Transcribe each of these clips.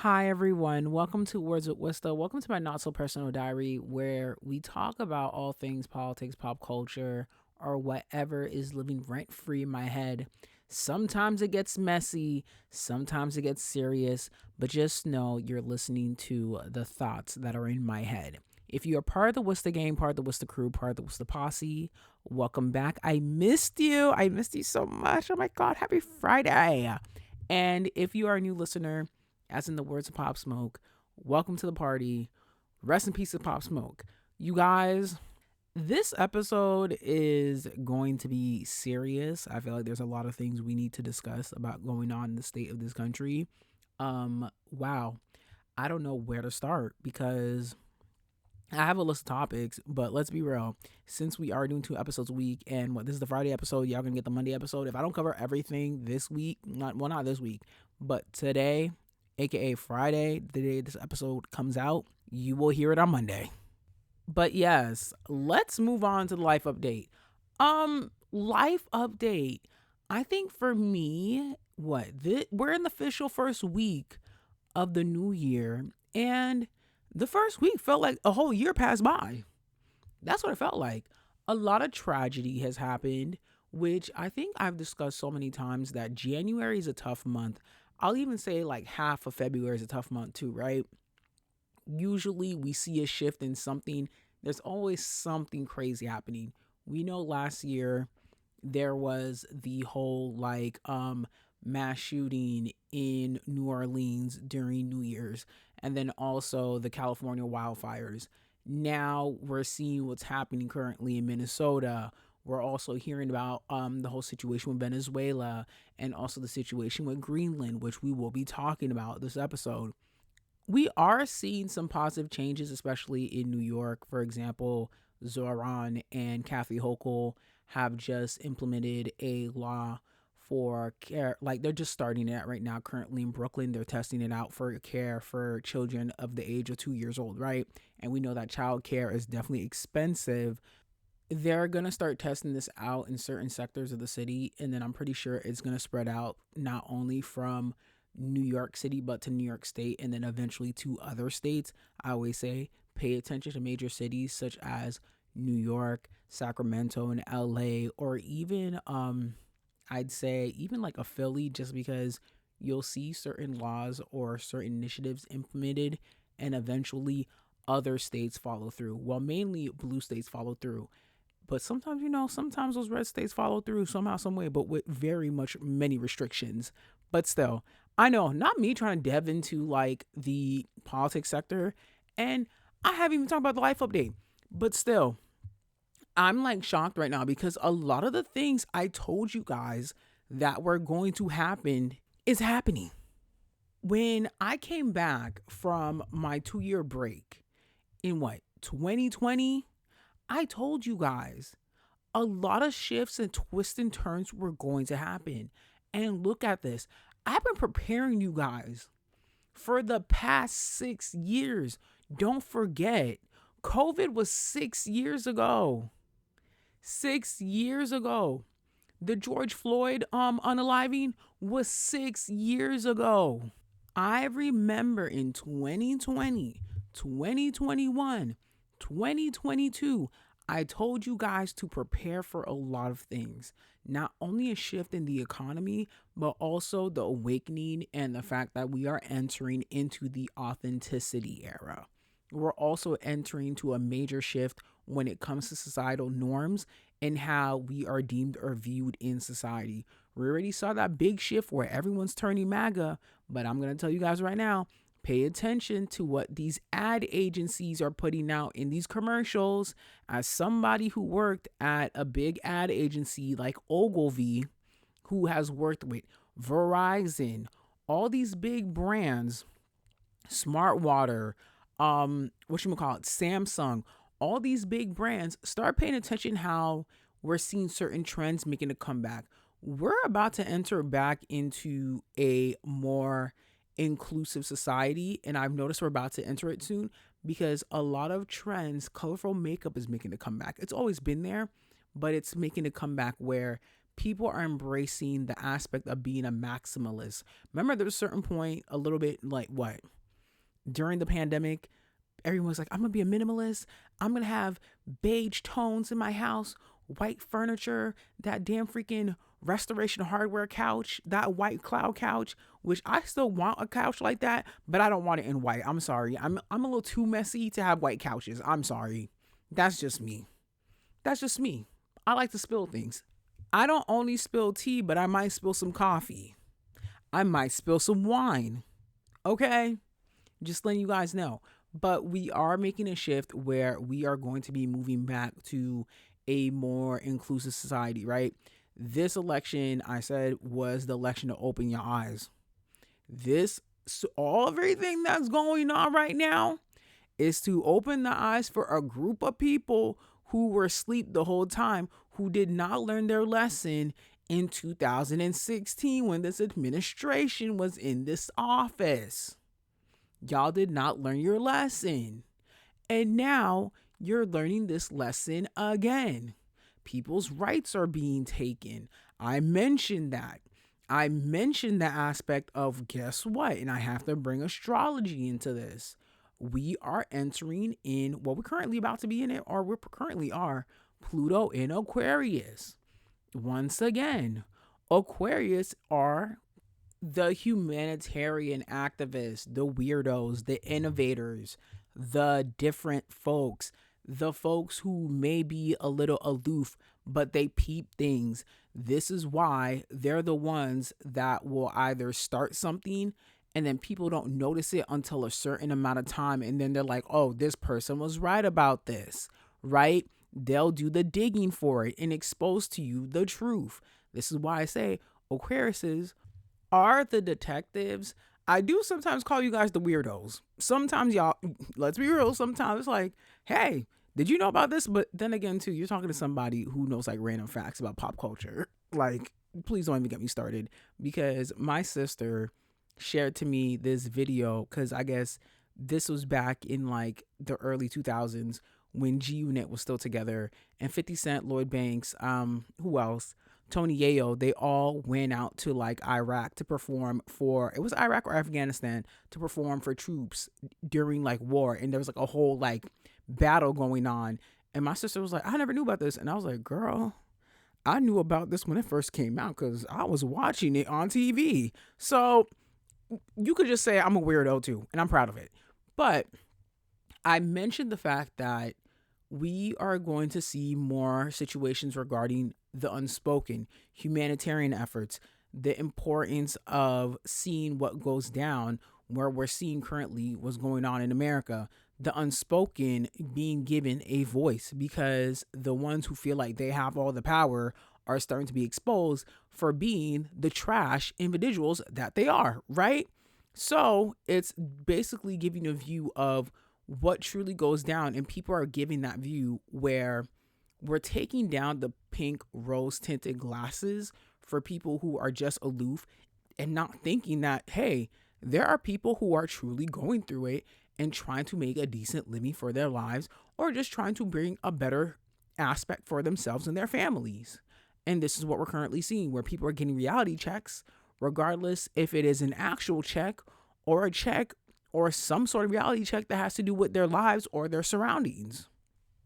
Hi, everyone. Welcome to Words with Wista. Welcome to my not so personal diary where we talk about all things politics, pop culture, or whatever is living rent free in my head. Sometimes it gets messy, sometimes it gets serious, but just know you're listening to the thoughts that are in my head. If you're part of the Wista gang, part of the Wista crew, part of the Wista posse, welcome back. I missed you. I missed you so much. Oh my God, happy Friday. And if you are a new listener, as in the words of Pop Smoke, welcome to the party. Rest in peace to Pop Smoke. You guys, this episode is going to be serious. I feel like there's a lot of things we need to discuss about going on in the state of this country. Wow. I don't know where to start because I have a list of topics, but let's be real. Since we are doing 2 episodes a week, and this is the Friday episode, y'all gonna get the Monday episode. If I don't cover everything this week, not this week, but today, aka Friday, the day this episode comes out, you will hear it on Monday. But yes, let's move on to the life update. Life update. I think for me, we're in the official first week of the new year, and the first week felt like a whole year passed by. That's what it felt like. A lot of tragedy has happened, which I think I've discussed so many times that January is a tough month. I'll even say like half of February is a tough month too, right? Usually we see a shift in something. There's always something crazy happening. We know last year there was the whole mass shooting in New Orleans during New Year's, and then also the California wildfires. Now we're seeing what's happening currently in Minnesota. We're also hearing about the whole situation with Venezuela and also the situation with Greenland, which we will be talking about this episode. We are seeing some positive changes, especially in New York. For example, Zoran and Kathy Hochul have just implemented a law for care. Like they're just starting it right now. Currently in Brooklyn, they're testing it out for care for children of the age of 2 years old, right? And we know that child care is definitely expensive. They're going to start testing this out in certain sectors of the city. And then I'm pretty sure it's going to spread out not only from New York City, but to New York State and then eventually to other states. I always say pay attention to major cities such as New York, Sacramento, and LA, or even I'd say even like a Philly, just because you'll see certain laws or certain initiatives implemented and eventually other states follow through. Well, mainly blue states follow through. But sometimes, sometimes those red states follow through somehow, some way, but with very much many restrictions. But still, I know, not me trying to delve into like the politics sector, and I haven't even talked about the life update. But still, I'm like shocked right now because a lot of the things I told you guys that were going to happen is happening. When I came back from my 2 year break in 2020, I told you guys a lot of shifts and twists and turns were going to happen. And look at this. I've been preparing you guys for the past 6 years. Don't forget, COVID was 6 years ago. 6 years ago. The George Floyd unaliving was 6 years ago. I remember in 2020, 2021, 2022, I told you guys to prepare for a lot of things. Not only a shift in the economy, but also the awakening and the fact that we are entering into the authenticity era. We're also entering to a major shift when it comes to societal norms and how we are deemed or viewed in society. We already saw that big shift where everyone's turning MAGA, but I'm going to tell you guys right now, pay attention to what these ad agencies are putting out in these commercials. As somebody who worked at a big ad agency like Ogilvy, who has worked with Verizon, all these big brands, Smart Water, Samsung, all these big brands, start paying attention how we're seeing certain trends making a comeback. We're about to enter back into a more inclusive society, and I've noticed we're about to enter it soon because a lot of trends, colorful makeup is making a comeback. It's always been there, but it's making a comeback where people are embracing the aspect of being a maximalist. Remember, there was a certain point, a little bit like what? During the pandemic, everyone was like, I'm going to be a minimalist. I'm going to have beige tones in my house, white furniture, that damn freaking restoration hardware couch, that white cloud couch, which I still want a couch like that, but I don't want it in white. I'm sorry. I'm a little too messy to have white couches. I'm sorry. That's just me. That's just me. I like to spill things. I don't only spill tea, but I might spill some coffee. I might spill some wine. Okay? Just letting you guys know. But we are making a shift where we are going to be moving back to a more inclusive society, right? This election, I said, was the election to open your eyes. Everything that's going on right now is to open the eyes for a group of people who were asleep the whole time, who did not learn their lesson in 2016 when this administration was in this office. Y'all did not learn your lesson. And now you're learning this lesson again. People's rights are being taken. I mentioned that. I mentioned the aspect of, guess what? And I have to bring astrology into this. We are entering in what we're currently about to be in it, or we currently are, Pluto in Aquarius. Once again, Aquarius are the humanitarian activists, the weirdos, the innovators, the different folks, the folks who may be a little aloof, but they peep things. This is why they're the ones that will either start something and then people don't notice it until a certain amount of time. And then they're like, oh, this person was right about this, right? They'll do the digging for it and expose to you the truth. This is why I say Aquariuses are the detectives. I do sometimes call you guys the weirdos. Sometimes y'all, let's be real, sometimes it's like, hey, did you know about this? But then again, too, you're talking to somebody who knows like random facts about pop culture. Like, please don't even get me started, because my sister shared to me this video, because I guess this was back in like the early 2000s when G Unit was still together, and 50 Cent, Lloyd Banks, who else? Tony Yayo, they all went out to like Iraq to perform for, it was Iraq or Afghanistan, to perform for troops during like war. And there was like a whole like battle going on. And my sister was like, I never knew about this. And I was like, girl, I knew about this when it first came out because I was watching it on TV. So you could just say I'm a weirdo too, and I'm proud of it. But I mentioned the fact that we are going to see more situations regarding the unspoken, humanitarian efforts, the importance of seeing what goes down, where we're seeing currently what's going on in America, the unspoken being given a voice, because the ones who feel like they have all the power are starting to be exposed for being the trash individuals that they are, right? So it's basically giving a view of what truly goes down, and people are giving that view where we're taking down the pink rose tinted glasses for people who are just aloof and not thinking that, hey, there are people who are truly going through it and trying to make a decent living for their lives, or just trying to bring a better aspect for themselves and their families. And this is what we're currently seeing, where people are getting reality checks, regardless if it is an actual check or a check or some sort of reality check that has to do with their lives or their surroundings.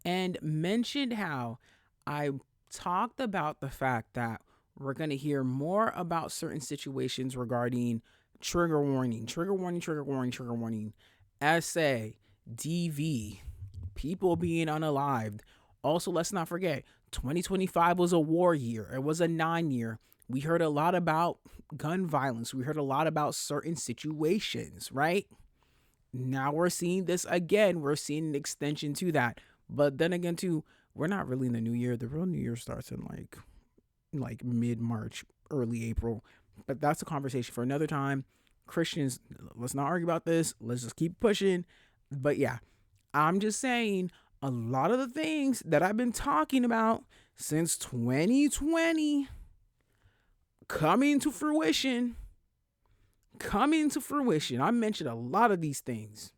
And mentioned how I talked about the fact that we're going to hear more about certain situations regarding trigger warning, trigger warning, trigger warning, trigger warning, SA, DV, people being unalived. Also, let's not forget, 2025 was a war year. It was a 9-year. We heard a lot about gun violence. We heard a lot about certain situations, right? Now we're seeing this again. We're seeing an extension to that. But then again, too, we're not really in the new year. The real new year starts in like mid-March, early April. But that's a conversation for another time. Christians, let's not argue about this. Let's just keep pushing. But yeah, I'm just saying, a lot of the things that I've been talking about since 2020 coming to fruition. I mentioned a lot of these things.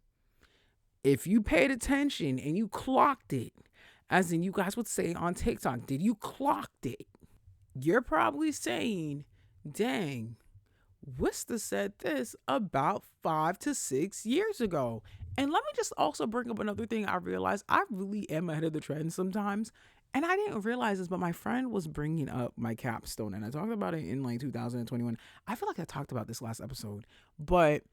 If you paid attention and you clocked it, as in you guys would say on TikTok, did you clocked it? You're probably saying, dang, Wista said this about 5 to 6 years ago. And let me just also bring up another thing I realized. I really am ahead of the trend sometimes. And I didn't realize this, but my friend was bringing up my capstone. And I talked about it in like 2021. I feel like I talked about this last episode. But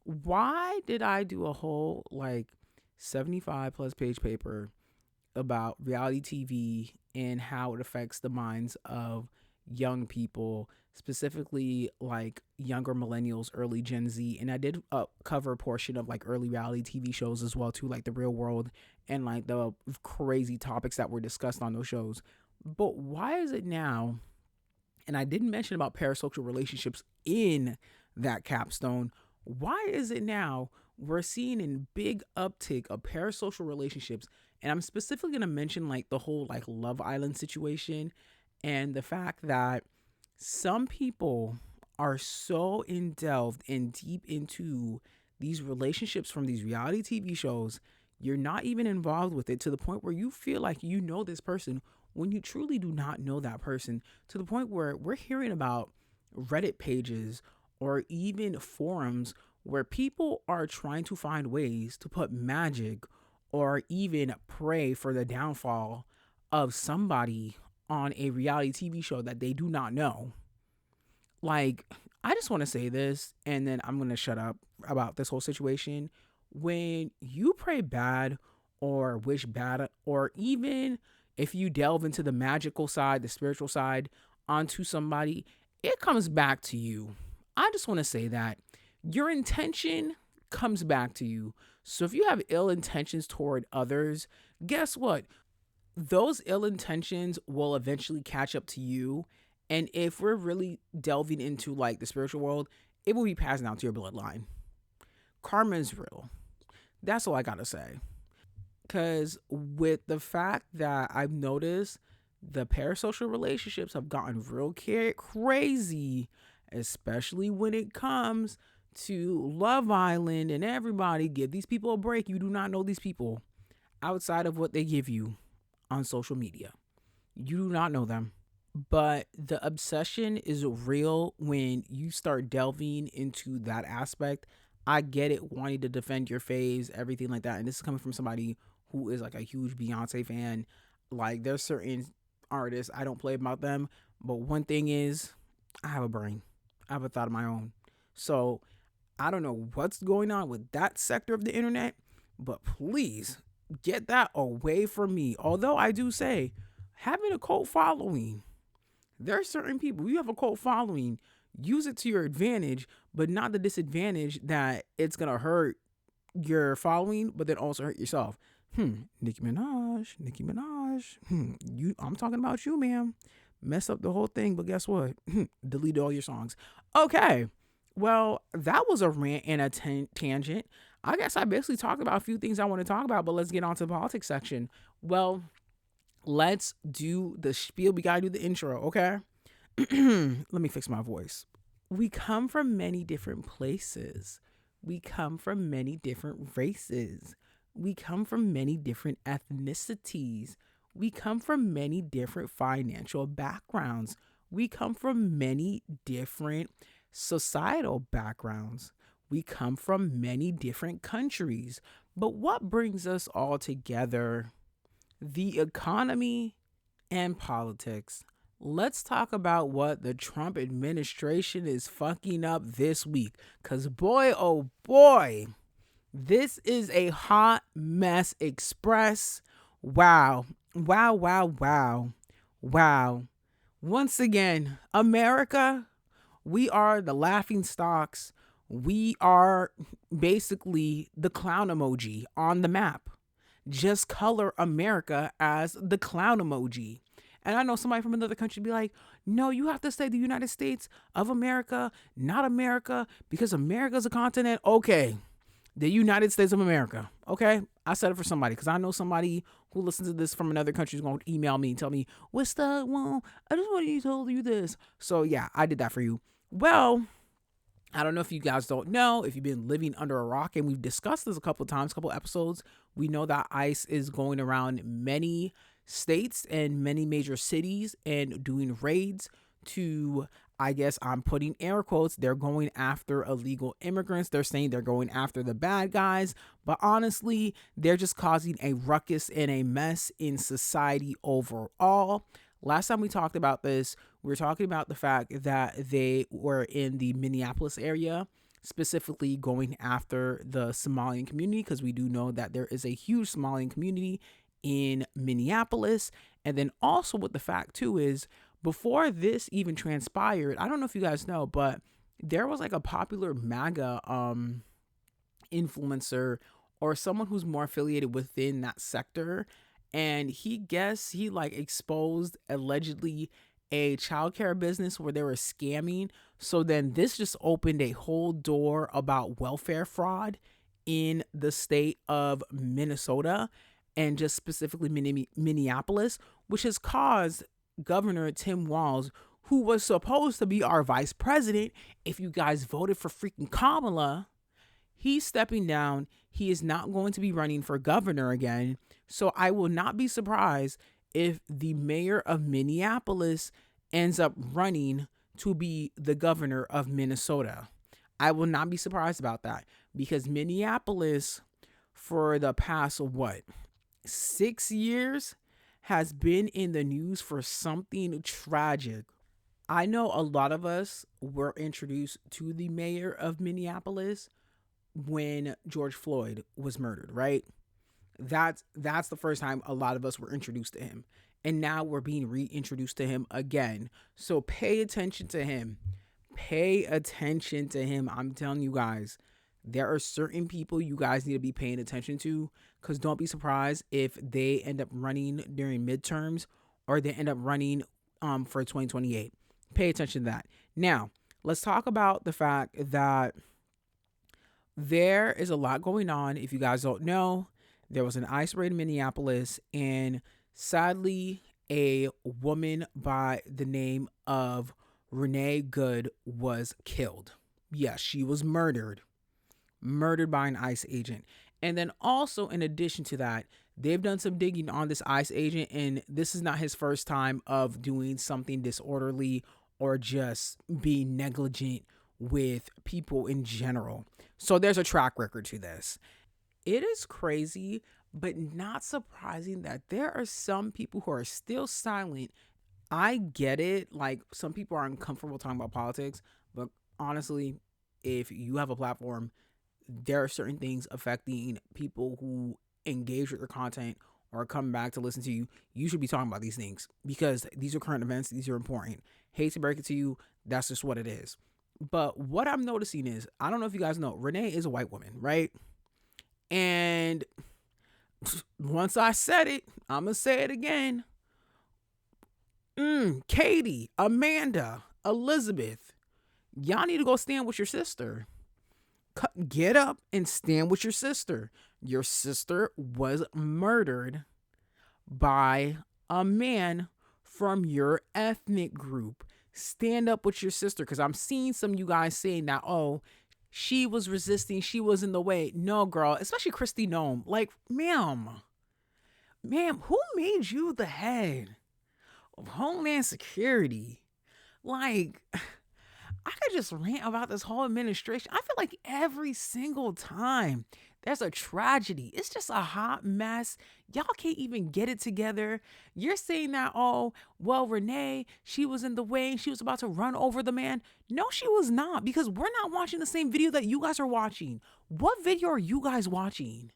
why did I do a whole like 75 plus page paper about reality TV and how it affects the minds of young people, specifically like younger millennials, early Gen Z? And I did cover a portion of like early reality TV shows as well too, like The Real World and like the crazy topics that were discussed on those shows. But why is it now? And I didn't mention about parasocial relationships in that capstone. Why is it now we're seeing a big uptick of parasocial relationships? And I'm specifically going to mention like the whole like Love Island situation and the fact that some people are so delved and deep into these relationships from these reality TV shows. You're not even involved with it to the point where you feel like you know this person when you truly do not know that person, to the point where we're hearing about Reddit pages or even forums where people are trying to find ways to put magic or even pray for the downfall of somebody on a reality TV show that they do not know. Like, I just want to say this and then I'm going to shut up about this whole situation. When you pray bad or wish bad, or even if you delve into the magical side, the spiritual side onto somebody, it comes back to you. I just want to say that your intention comes back to you. So if you have ill intentions toward others, guess what? Those ill intentions will eventually catch up to you. And if we're really delving into like the spiritual world, it will be passed down to your bloodline. Karma is real. That's all I gotta say. Because with the fact that I've noticed the parasocial relationships have gotten real crazy, especially when it comes to Love Island, and everybody give these people a break. You do not know these people outside of what they give you on social media. You do not know them. But the obsession is real when you start delving into that aspect. I get it, wanting to defend your faves, everything like that. And this is coming from somebody who is like a huge Beyonce fan. Like, there's certain artists, I don't play about them. But one thing is, I have a brain. I have a thought of my own. So I don't know what's going on with that sector of the internet, but please get that away from me. Although I do say, having a cult following, there are certain people, you have a cult following, use it to your advantage, but not the disadvantage that it's going to hurt your following, but then also hurt yourself. Nicki Minaj. I'm talking about you, ma'am. Mess up the whole thing, but guess what? Delete all your songs. Okay. Well, that was a rant and a tangent. I guess I basically talked about a few things I want to talk about, but let's get on to the politics section. Well, let's do the spiel. We gotta do the intro, okay? Let me fix my voice. We come from many different places. We come from many different races. We come from many different ethnicities. We come from many different financial backgrounds. We come from many different societal backgrounds. We come from many different countries. But what brings us all together? The economy and politics. Let's talk about what the Trump administration is fucking up this week. Because boy, oh boy, this is a hot mess express. Wow. Once again, America, we are the laughing stocks. We are basically the clown emoji on the map. Just color America as the clown emoji. And I know somebody from another country be like, no, you have to say the United States of America, not America, because America's a continent. Okay, the United States of America. Okay, I said it for somebody because I know somebody who listens to this from another country is going to email me and tell me, what's the, well, I just want to tell you this. So yeah, I did that for you. Well, I don't know if you guys don't know, if you've been living under a rock, and we've discussed this a couple of times, couple episodes. We know that ICE is going around many states and many major cities and doing raids to, I guess I'm putting air quotes, they're going after illegal immigrants. They're saying they're going after the bad guys, but honestly, they're just causing a ruckus and a mess in society overall. Last time we talked about this, we were talking about the fact that they were in the Minneapolis area, specifically going after the Somalian community, because we do know that there is a huge Somalian community in Minneapolis. And then also with the fact too is, before this even transpired, I don't know if you guys know, but there was like a popular MAGA influencer or someone who's more affiliated within that sector, and he like exposed allegedly a childcare business where they were scamming. So then this just opened a whole door about welfare fraud in the state of Minnesota, and just specifically Minneapolis, which has caused Governor Tim Walz, who was supposed to be our vice president if you guys voted for freaking Kamala, he's stepping down. He is not going to be running for governor again. So I will not be surprised if the mayor of Minneapolis ends up running to be the governor of Minnesota. I will not be surprised about that, because Minneapolis, for the past, 6 years, has been in the news for something tragic. I know a lot of us were introduced to the mayor of Minneapolis when George Floyd was murdered, right? That's the first time a lot of us were introduced to him. And now we're being reintroduced to him again. So pay attention to him. Pay attention to him. I'm telling you guys, there are certain people you guys need to be paying attention to, because don't be surprised if they end up running during midterms or they end up running for 2028. Pay attention to that. Now, let's talk about the fact that there is a lot going on. If you guys don't know, there was an ICE raid in Minneapolis, and sadly, a woman by the name of Renee Good was killed. Yes, she was murdered by an ICE agent. And then also, in addition to that, they've done some digging on this ICE agent, and this is not his first time of doing something disorderly or just being negligent with people in general. So there's a track record to this. It is crazy, but not surprising that there are some people who are still silent. I get it. Like, some people are uncomfortable talking about politics, but honestly, if you have a platform, there are certain things affecting people who engage with your content or come back to listen to you. You should be talking about these things, because these are current events. These are important. Hate to break it to you, that's just what it is. But what I'm noticing is, I don't know if you guys know, Renee is a white woman, right? And once I said it, I'm going to say it again. Katie, Amanda, Elizabeth, y'all need to go stand with your sister. Get up and stand with your sister. Your sister was murdered by a man from your ethnic group. Stand up with your sister, because I'm seeing some of you guys saying that, oh, she was resisting, she was in the way. No, girl, especially Kristi Noem. Like, ma'am, who made you the head of Homeland Security? Like, I could just rant about this whole administration. I feel like every single time there's a tragedy, it's just a hot mess. Y'all can't even get it together. You're saying that, oh, well, Renee, she was in the way. She was about to run over the man. No, she was not, because we're not watching the same video that you guys are watching. What video are you guys watching?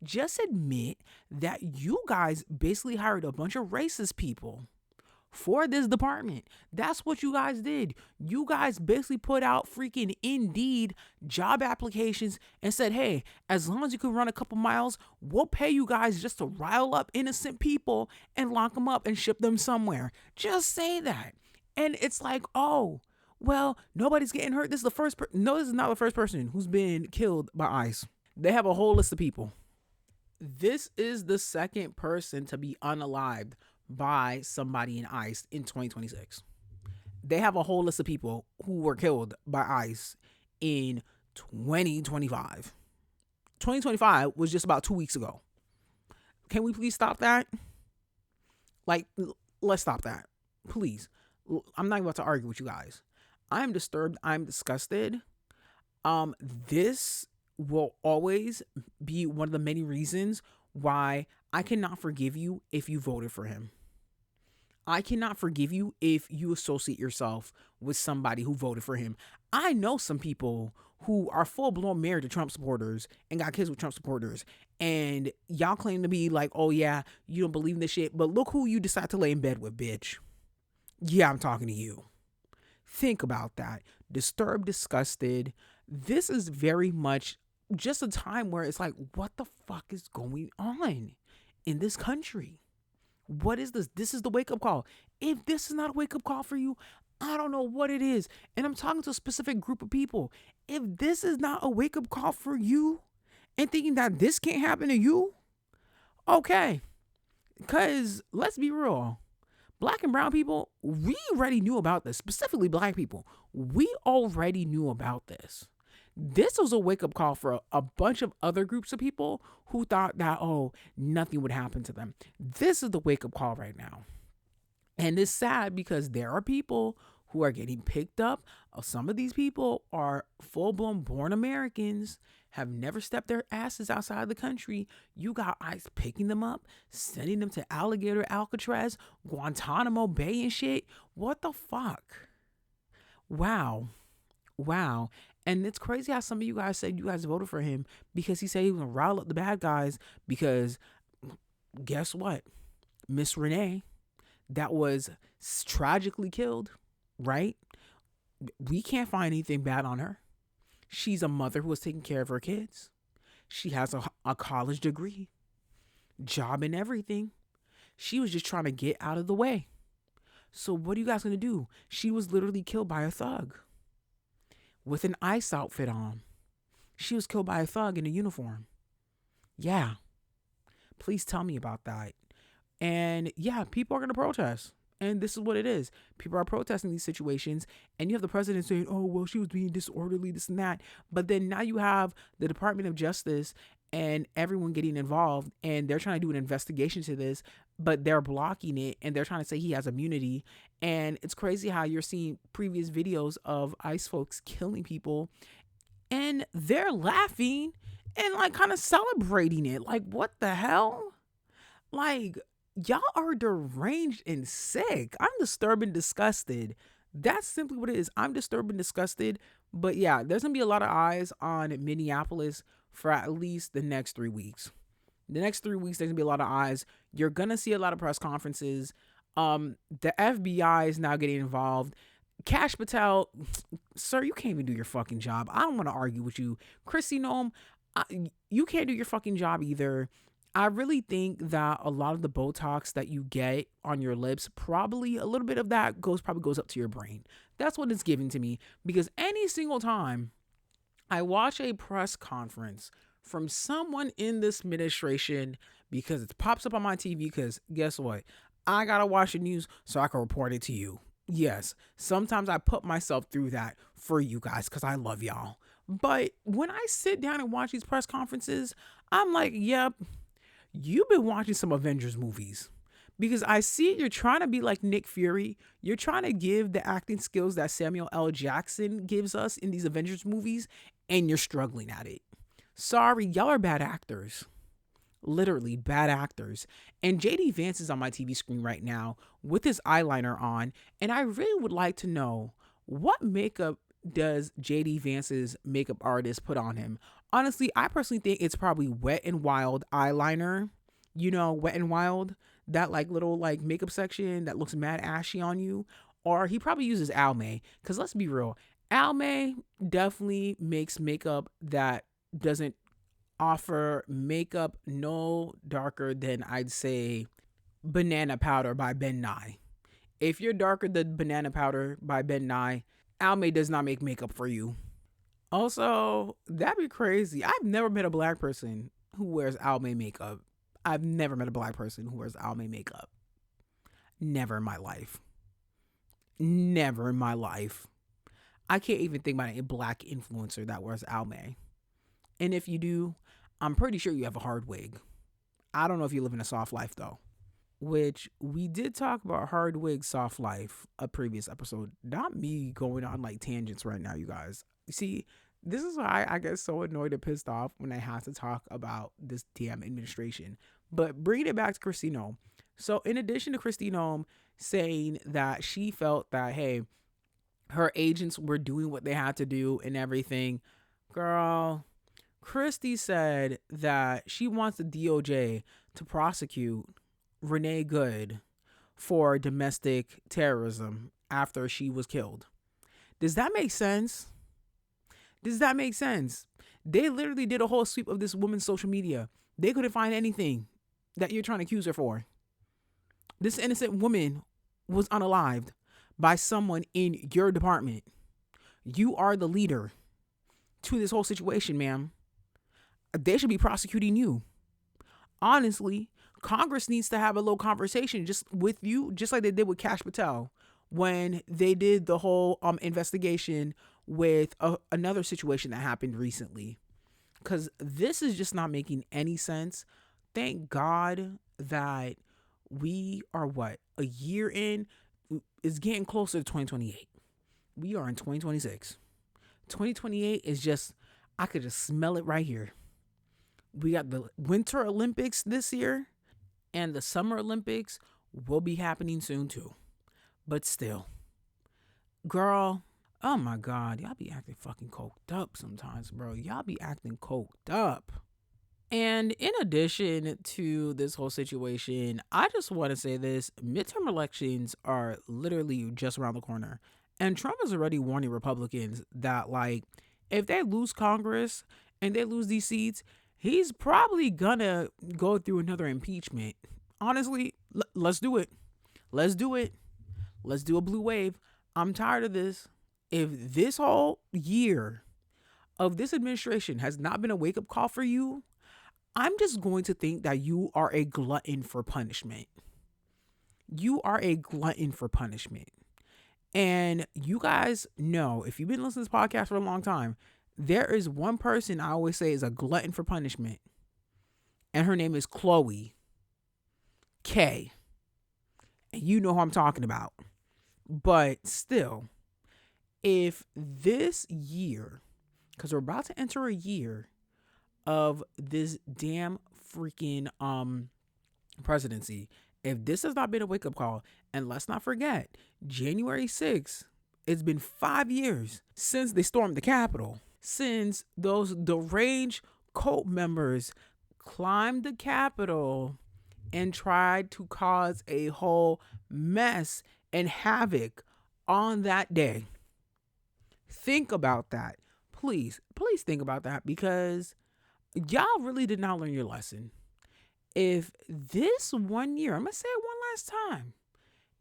Just admit that you guys basically hired a bunch of racist people for this department. That's what you guys did. You guys basically put out freaking Indeed job applications and said, hey, as long as you can run a couple miles, we'll pay you guys just to rile up innocent people and lock them up and ship them somewhere. Just say that. And it's like, oh, well, nobody's getting hurt. This is the first No, this is not the first person who's been killed by ICE. They have a whole list of people. This is the second person to be unalived by somebody in ICE in 2026. They have a whole list of people who were killed by ICE in 2025. 2025 was just about 2 weeks ago. Can we please stop that? Like, let's stop that. Please. I'm not about to argue with you guys. I'm disturbed. I'm disgusted. This will always be one of the many reasons why I cannot forgive you if you voted for him. I cannot forgive you if you associate yourself with somebody who voted for him. I know some people who are full blown married to Trump supporters and got kids with Trump supporters. And y'all claim to be like, oh yeah, you don't believe in this shit. But look who you decide to lay in bed with, bitch. Yeah, I'm talking to you. Think about that. Disturbed, disgusted. This is very much just a time where it's like, what the fuck is going on in this country? What is this? This is the wake up call. If this is not a wake up call for you, I don't know what it is. And I'm talking to a specific group of people. If this is not a wake up call for you and thinking that this can't happen to you, okay. Because let's be real. Black and brown people, we already knew about this. Specifically black people. We already knew about this. This was a wake-up call for a bunch of other groups of people who thought that, oh, nothing would happen to them. This is the wake-up call right now. And it's sad because there are people who are getting picked up. Some of these people are full-blown born Americans, have never stepped their asses outside the country. You got ICE picking them up, sending them to Alligator, Alcatraz, Guantanamo Bay and shit. What the fuck? Wow. And it's crazy how some of you guys said you guys voted for him because he said he was going to rile up the bad guys because guess what? Miss Renee, that was tragically killed, right? We can't find anything bad on her. She's a mother who was taking care of her kids. She has a college degree, job and everything. She was just trying to get out of the way. So what are you guys going to do? She was literally killed by a thug with an ICE outfit on. She was killed by a thug in a uniform. Yeah. Please tell me about that. And yeah, people are going to protest. And this is what it is. People are protesting these situations. And you have the president saying, oh, well, she was being disorderly, this and that. But then now you have the Department of Justice and everyone getting involved. And they're trying to do an investigation to this. But they're blocking it. And they're trying to say he has immunity. And it's crazy how you're seeing previous videos of ICE folks killing people. And they're laughing and like kind of celebrating it. Like, what the hell? Like, y'all are deranged and sick. I'm disturbed and disgusted. That's simply what it is. I'm disturbed and disgusted. But yeah, there's going to be a lot of eyes on Minneapolis for at least the next 3 weeks. The next 3 weeks, there's going to be a lot of eyes. You're going to see a lot of press conferences. The FBI is now getting involved. Kash Patel, sir, you can't even do your fucking job. I don't want to argue with you. Chrissy Nome, you can't do your fucking job either. I really think that a lot of the Botox that you get on your lips, probably a little bit of that probably goes up to your brain. That's what it's giving to me. Because any single time I watch a press conference from someone in this administration, because it pops up on my TV, because guess what? I gotta watch the news so I can report it to you. Yes, sometimes I put myself through that for you guys because I love y'all. But when I sit down and watch these press conferences, I'm like, yep, you've been watching some Avengers movies. Because I see you're trying to be like Nick Fury. You're trying to give the acting skills that Samuel L. Jackson gives us in these Avengers movies, and you're struggling at it. Sorry, y'all are bad actors. Literally bad actors. And JD Vance is on my TV screen right now with his eyeliner on. And I really would like to know, what makeup does JD Vance's makeup artist put on him? Honestly, I personally think it's probably Wet n Wild eyeliner. You know, Wet n Wild, that like little like makeup section that looks mad ashy on you. Or he probably uses Almay. Because let's be real, Almay definitely makes makeup that doesn't offer makeup no darker than, I'd say, Banana Powder by Ben Nye. If you're darker than Banana Powder by Ben Nye, Almay does not make makeup for you. Also, that'd be crazy. I've never met a black person who wears Almay makeup. I've never met a black person who wears Almay makeup. Never in my life. Never in my life. I can't even think about a black influencer that wears Almay. And if you do, I'm pretty sure you have a hard wig. I don't know if you live in a soft life though. Which we did talk about hard wig, soft life, a previous episode. Not me going on like tangents right now, you guys. See, this is why I get so annoyed and pissed off when I have to talk about this damn administration. But bringing it back to Christine Nome. So, in addition to Christine Nome saying that she felt that, hey, her agents were doing what they had to do and everything, girl, Christy said that she wants the DOJ to prosecute Renee Good for domestic terrorism after she was killed. Does that make sense? Does that make sense? They literally did a whole sweep of this woman's social media. They couldn't find anything that you're trying to accuse her for. This innocent woman was unalived by someone in your department. You are the leader to this whole situation, ma'am. They should be prosecuting you. Honestly, Congress needs to have a little conversation just with you, just like they did with Kash Patel when they did the whole investigation with another situation that happened recently. Because this is just not making any sense. Thank God that we are a year in. It's getting closer to 2028. We are in 2026. 2028 is just, I could just smell it right here. We got the Winter Olympics this year, and the Summer Olympics will be happening soon too. But still, girl, oh my God, y'all be acting fucking coked up sometimes, bro. Y'all be acting coked up. And in addition to this whole situation, I just want to say this. Midterm elections are literally just around the corner. And Trump is already warning Republicans that, like, if they lose Congress and they lose these seats, he's probably gonna go through another impeachment. Honestly, let's do it. Let's do it. Let's do a blue wave. I'm tired of this. If this whole year of this administration has not been a wake-up call for you, I'm just going to think that you are a glutton for punishment. You are a glutton for punishment. And you guys know, if you've been listening to this podcast for a long time, there is one person I always say is a glutton for punishment. And her name is Chloe K. And you know who I'm talking about. But still, if this year, because we're about to enter a year of this damn freaking presidency, if this has not been a wake-up call, and let's not forget, January 6th, it's been 5 years since they stormed the Capitol, since those deranged cult members climbed the Capitol and tried to cause a whole mess and havoc on that day. Think about that. Please think about that, because y'all really did not learn your lesson. If this 1 year, I'm going to say it one last time.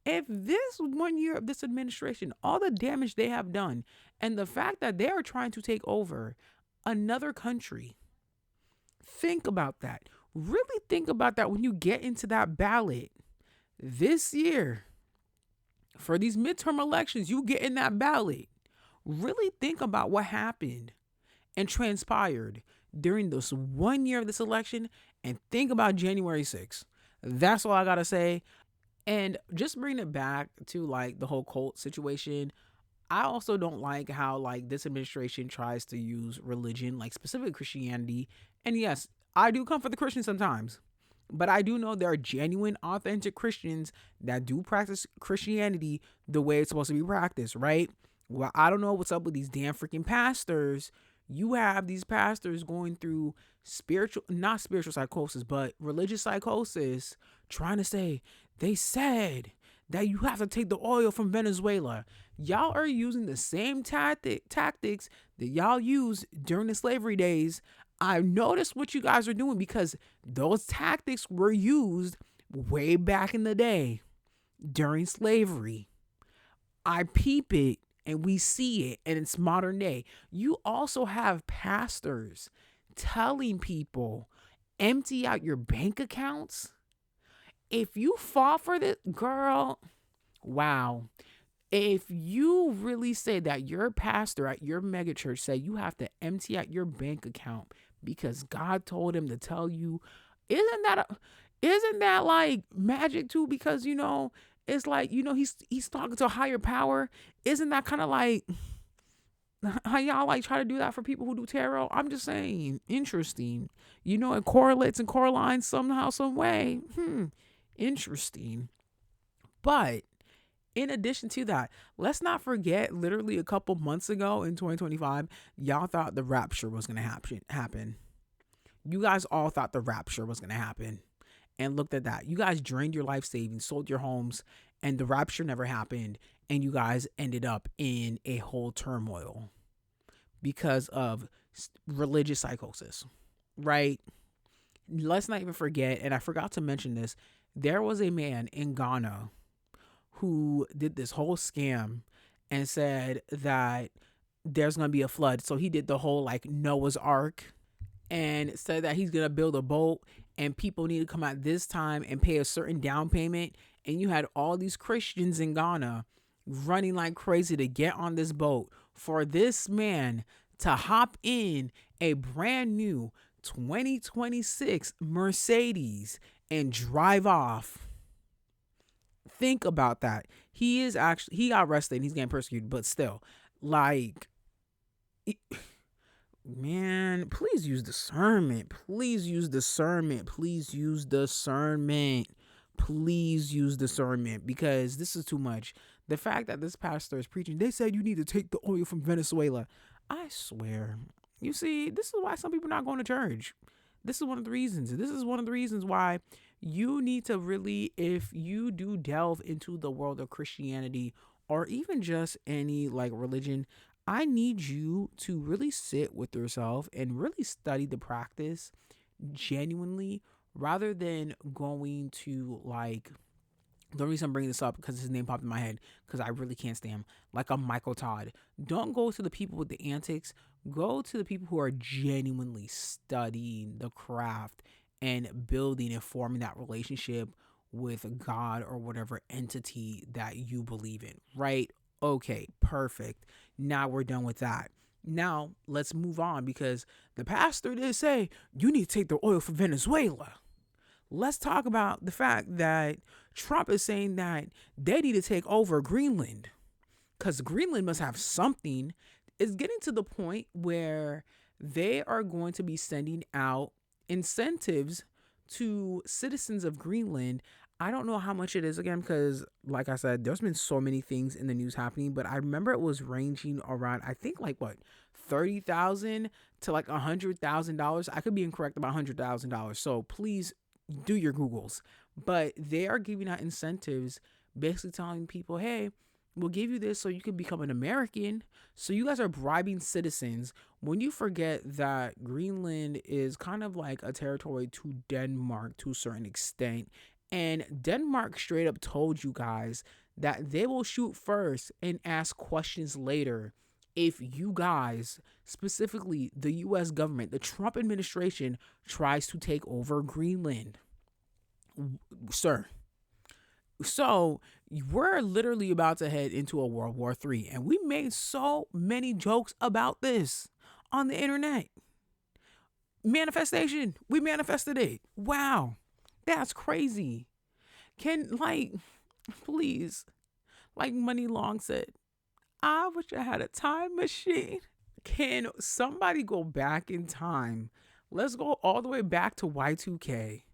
If this 1 year of this administration, all the damage they have done, and the fact that they are trying to take over another country, think about that. Really think about that when you get into that ballot this year. For these midterm elections, you get in that ballot. Really think about what happened and transpired during this 1 year of this election, and think about January 6th. That's all I gotta say. And just bring it back to like the whole cult situation. I also don't like how like this administration tries to use religion, like specifically Christianity. And yes, I do come for the Christians sometimes, but I do know there are genuine, authentic Christians that do practice Christianity the way it's supposed to be practiced, right? Well, I don't know what's up with these damn freaking pastors. You have these pastors going through not spiritual psychosis, but religious psychosis, trying to say, they said that you have to take the oil from Venezuela. Y'all are using the same tactics that y'all used during the slavery days. I noticed what you guys are doing, because those tactics were used way back in the day during slavery. I peep it. And we see it, and it's modern day. You also have pastors telling people, empty out your bank accounts. If you fall for this, girl, wow. If you really say that your pastor at your megachurch said you have to empty out your bank account because God told him to tell you Isn't that isn't that like magic too? Because it's like he's talking to a higher power. Isn't that kind of like how y'all like try to do that for people who do tarot? I'm just saying, interesting. It correlates and correlates somehow, some way. Interesting. But in addition to that, let's not forget, literally a couple months ago in 2025, y'all thought the rapture was gonna happen. You guys all thought the rapture was gonna happen. And looked at that. You guys drained your life savings, sold your homes, and the rapture never happened. And you guys ended up in a whole turmoil because of religious psychosis, right? Let's not even forget, and I forgot to mention this, there was a man in Ghana who did this whole scam and said that there's going to be a flood. So he did the whole like Noah's Ark and said that he's going to build a boat and people need to come out this time and pay a certain down payment. And you had all these Christians in Ghana running like crazy to get on this boat for this man to hop in a brand new 2026 Mercedes and drive off. Think about that. He got arrested and he's getting persecuted, but still, like, man, please use discernment. Please use discernment. Please use discernment. Please use discernment, because this is too much. The fact that this pastor is preaching, they said you need to take the oil from Venezuela. I swear. You see, this is why some people are not going to church. This is one of the reasons. This is one of the reasons why you need to really, if you do delve into the world of Christianity or even just any like religion, I need you to really sit with yourself and really study the practice genuinely, rather than going to like, the reason I'm bringing this up because his name popped in my head because I really can't stand him, like a Michael Todd. Don't go to the people with the antics. Go to the people who are genuinely studying the craft and building and forming that relationship with God or whatever entity that you believe in, right? Okay, perfect. Now we're done with that. Now let's move on, because the pastor did say you need to take the oil from Venezuela. Let's talk about the fact that Trump is saying that they need to take over Greenland because Greenland must have something. It's getting to the point where they are going to be sending out incentives to citizens of Greenland. I don't know how much it is again, because like I said, there's been so many things in the news happening, but I remember it was ranging around, I think like what, $30,000 to like $100,000. I could be incorrect about $100,000. So please do your Googles. But they are giving out incentives, basically telling people, hey, we'll give you this so you can become an American. So you guys are bribing citizens when you forget that Greenland is kind of like a territory to Denmark to a certain extent. And Denmark straight up told you guys that they will shoot first and ask questions later if you guys, specifically the U.S. government, the Trump administration, tries to take over Greenland. Sir. So we're literally about to head into a World War III. And we made so many jokes about this on the internet. Manifestation. We manifested it. Wow. That's crazy. Please, like Money Long said, I wish I had a time machine. Can somebody go back in time? Let's go all the way back to Y2K.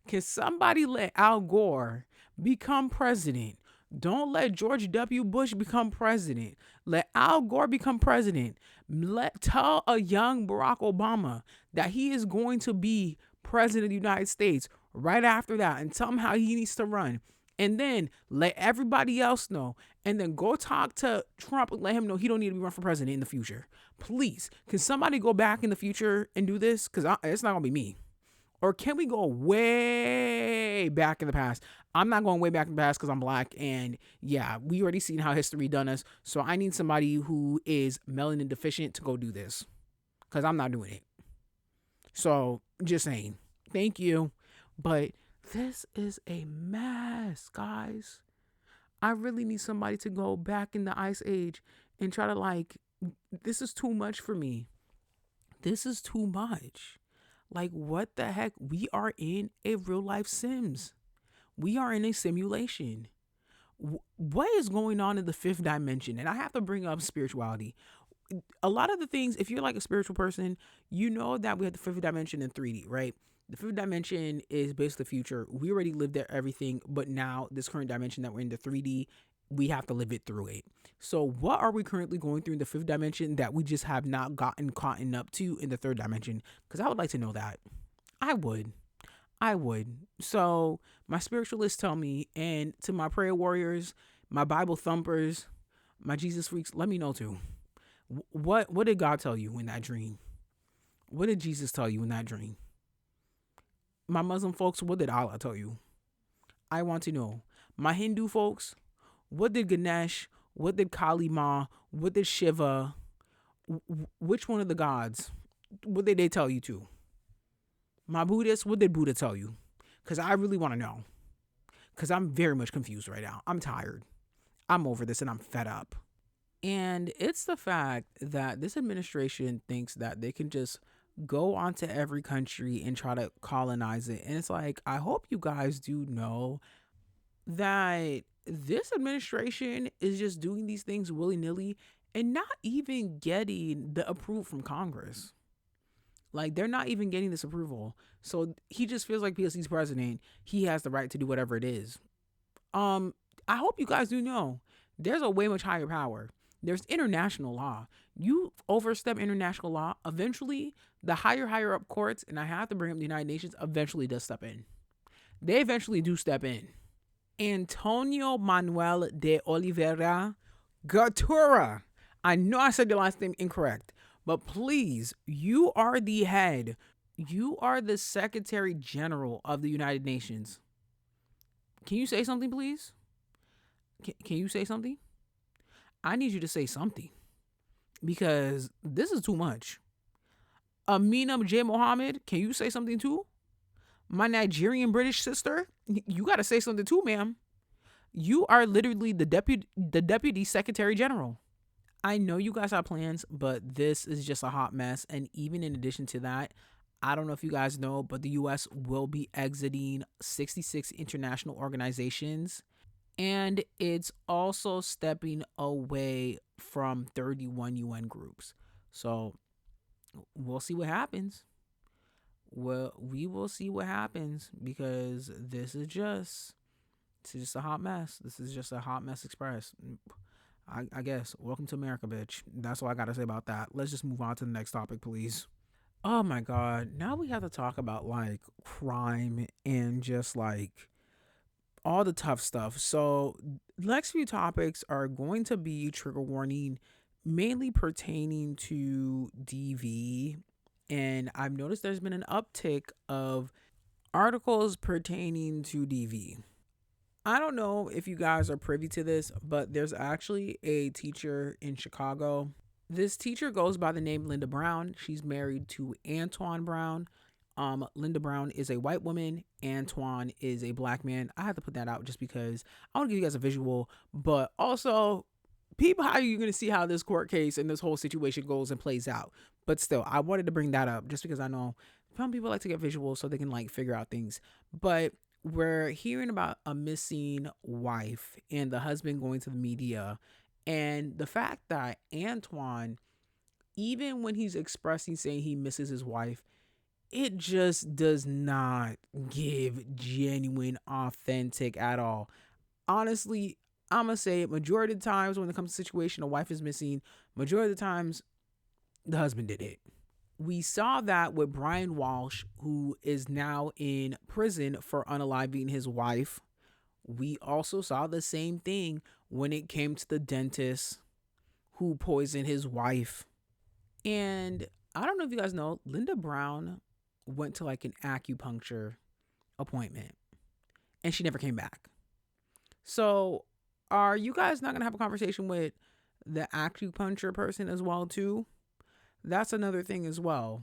Can somebody let Al Gore become president? Don't let George W. Bush become president. Let Al Gore become president. Tell a young Barack Obama that he is going to be president of the United States right after that, and tell him how he needs to run. And then let everybody else know. And then go talk to Trump and let him know he don't need to be run for president in the future. Please, can somebody go back in the future and do this? Because it's not going to be me. Or can we go way back in the past? I'm not going way back in the past because I'm black. And yeah, we already seen how history done us. So I need somebody who is melanin deficient to go do this, because I'm not doing it. So just saying. Thank you. But this is a mess, guys. I really need somebody to go back in the Ice Age and try to this is too much for me. This is too much. Like, what the heck? We are in a real life Sims. We are in a simulation. What is going on in the fifth dimension? And I have to bring up spirituality. A lot of the things, if you're like a spiritual person, you know that we have the fifth dimension in 3D, right? The fifth dimension is basically the future. We already lived there, everything, but now this current dimension that we're in, the 3D, we have to live it through it. So, what are we currently going through in the fifth dimension that we just have not gotten caught up to in the third dimension? Because I would like to know that. I would. I would. So, my spiritualists tell me, and to my prayer warriors, my Bible thumpers, my Jesus freaks, let me know too. What did God tell you in that dream? What did Jesus tell you in that dream? My Muslim folks, what did Allah tell you? I want to know. My Hindu folks, what did Ganesh, what did Kali Ma, what did Shiva, which one of the gods, what did they tell you to? My Buddhists, what did Buddha tell you? Because I really want to know. Because I'm very much confused right now. I'm tired. I'm over this and I'm fed up. And it's the fact that this administration thinks that they can just go onto every country and try to colonize it. And it's like, I hope you guys do know that this administration is just doing these things willy-nilly and not even getting the approval from Congress. Like, they're not even getting this approval. So he just feels like because he's president, he has the right to do whatever it is. I hope you guys do know there's a way much higher power. There's international law. You overstep international law, eventually the higher up courts, and I have to bring up the United Nations, eventually does step in. They eventually do step in. Antonio Manuel de Oliveira Gatura. I know I said the last name incorrect, but please, you are the head. You are the Secretary General of the United Nations. Can you say something, please? Can you say something? I need you to say something because this is too much. Amina J. Mohammed, can you say something too? My Nigerian British sister, you got to say something too, ma'am. You are literally the deputy Secretary General. I know you guys have plans, but this is just a hot mess. And even in addition to that, I don't know if you guys know, but the U.S. will be exiting 66 international organizations. And it's also stepping away from 31 UN groups. So we'll see what happens. Well, we will see what happens because this is just a hot mess. This is just a hot mess express. I guess. Welcome to America, bitch. That's all I got to say about that. Let's just move on to the next topic, please. Oh my God. Now we have to talk about like crime and just like all the tough stuff. So next few topics are going to be trigger warning, mainly pertaining to DV. And I've noticed there's been an uptick of articles pertaining to DV. I don't know if you guys are privy to this, but there's actually a teacher in Chicago. This teacher goes by the name Linda Brown. She's married to Antoine Brown. Linda Brown is a white woman. Antoine is a black man. I have to put that out just because I want to give you guys a visual, but also people, how you're going to see how this court case and this whole situation goes and plays out. But still, I wanted to bring that up just because I know some people like to get visuals so they can like figure out things. But we're hearing about a missing wife and the husband going to the media, and the fact that Antoine, even when he's expressing saying he misses his wife, it just does not give genuine, authentic at all. Honestly, I'm going to say it, majority of the times when it comes to a situation, a wife is missing, majority of the times, the husband did it. We saw that with Brian Walsh, who is now in prison for unaliving his wife. We also saw the same thing when it came to the dentist who poisoned his wife. And I don't know if you guys know, Linda Brown went to like an acupuncture appointment and she never came back. So are you guys not going to have a conversation with the acupuncture person as well too? That's another thing as well.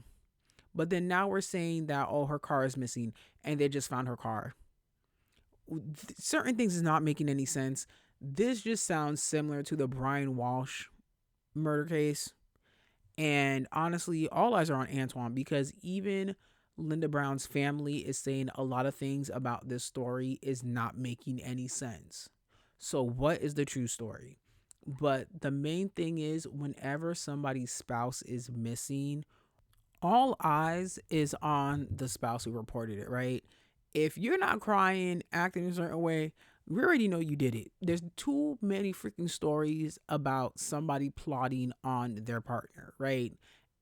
But then now we're saying that, oh, her car is missing and they just found her car. Certain things is not making any sense. This just sounds similar to the Brian Walsh murder case. And honestly, all eyes are on Antoine because even Linda Brown's family is saying a lot of things about this story is not making any sense. So, what is the true story? But the main thing is, whenever somebody's spouse is missing, all eyes is on the spouse who reported it, right? If you're not crying, acting a certain way, we already know you did it. There's too many freaking stories about somebody plotting on their partner, right?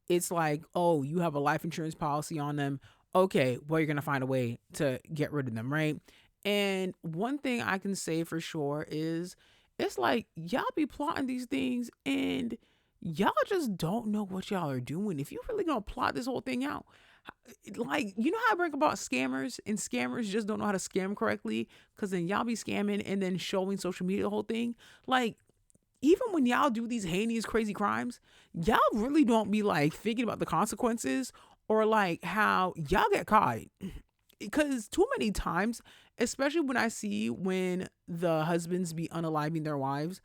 It's like, oh, you have a life insurance policy on them. Okay, well, you're going to find a way to get rid of them, right? And one thing I can say for sure is it's like y'all be plotting these things and y'all just don't know what y'all are doing. If you really gonna plot this whole thing out, like, you know how I bring about scammers and scammers just don't know how to scam correctly because then y'all be scamming and then showing social media the whole thing. Like, even when y'all do these heinous, crazy crimes, y'all really don't be like thinking about the consequences or like how y'all get caught. Because too many times, especially when I see when the husbands be unaliving their wives,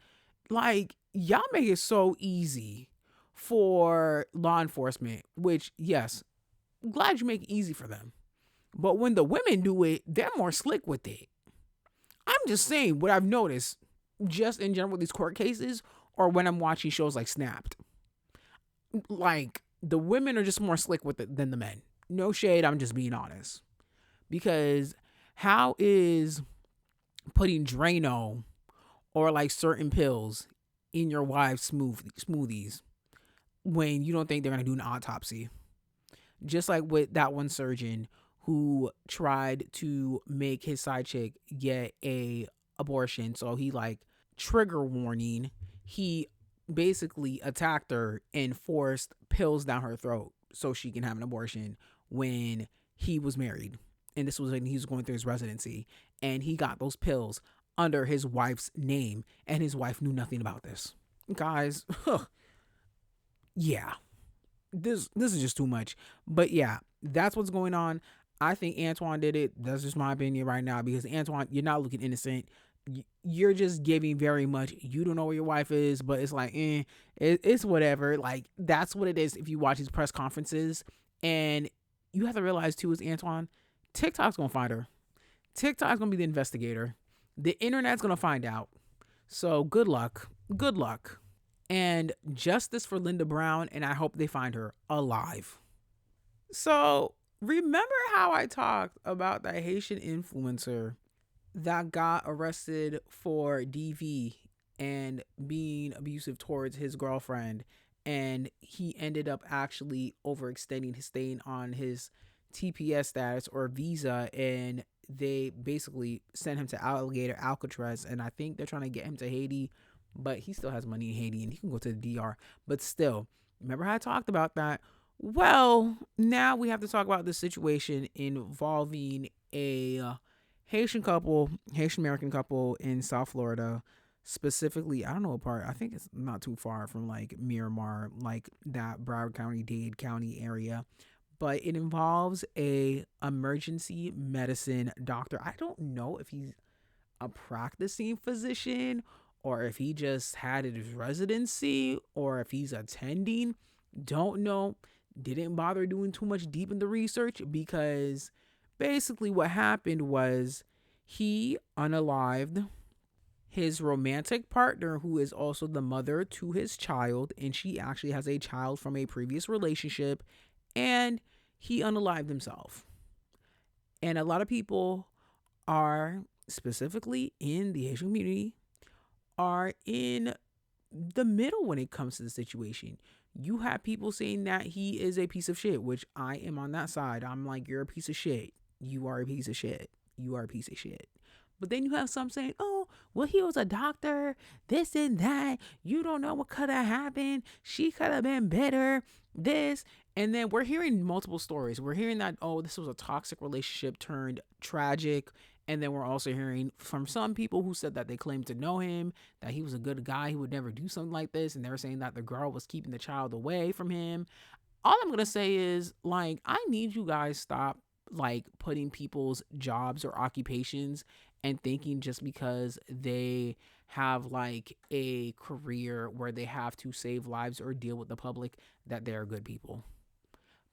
like y'all make it so easy for law enforcement, which, yes, glad you make it easy for them. But when the women do it, they're more slick with it. I'm just saying what I've noticed just in general with these court cases or when I'm watching shows like Snapped. Like, the women are just more slick with it than the men. No shade, I'm just being honest. Because how is putting Drano or like certain pills in your wife's smoothies when you don't think they're going to do an autopsy? Just like with that one surgeon who tried to make his side chick get a abortion. So he, like, trigger warning, he basically attacked her and forced pills down her throat so she can have an abortion when he was married. And this was when he was going through his residency. And he got those pills under his wife's name. And his wife knew nothing about this. Guys, yeah. This is just too much. But yeah, that's what's going on. I think Antoine did it. That's just my opinion right now. Because Antoine, you're not looking innocent. You're just giving very much, you don't know where your wife is, but it's like, it's whatever. Like, that's what it is if you watch these press conferences. And you have to realize too, is Antoine, TikTok's gonna find her. TikTok's gonna be the investigator. The internet's gonna find out. So good luck. Good luck. And justice for Linda Brown, and I hope they find her alive. So remember how I talked about that Haitian influencer that got arrested for DV and being abusive towards his girlfriend, and he ended up actually overextending his staying on his TPS status or visa, and they basically sent him to Alcatraz, and I think they're trying to get him to Haiti, but he still has money in Haiti and he can go to the DR. But still, remember how I talked about that? Well, now we have to talk about the situation involving a Haitian American couple in South Florida. Specifically, I don't know what part. I think it's not too far from like Miramar, like that Broward County, Dade County area. But it involves a emergency medicine doctor. I don't know if he's a practicing physician or if he just had his residency or if he's attending. Don't know. Didn't bother doing too much deep in the research because basically what happened was he unalived his romantic partner, who is also the mother to his child, and she actually has a child from a previous relationship, and he unalived himself. And a lot of people are, specifically in the Asian community, are in the middle when it comes to the situation. You have people saying that he is a piece of shit, which I am on that side. I'm like, you're a piece of shit. You are a piece of shit. You are a piece of shit. But then you have some saying, oh, well, he was a doctor, this and that. You don't know what could have happened. She could have been better, this. And then we're hearing multiple stories. We're hearing that, oh, this was a toxic relationship turned tragic. And then we're also hearing from some people who said that they claimed to know him, that he was a good guy, he would never do something like this. And they were saying that the girl was keeping the child away from him. All I'm going to say is, like, I need you guys stop, like, putting people's jobs or occupations and thinking just because they have, like, a career where they have to save lives or deal with the public that they're good people.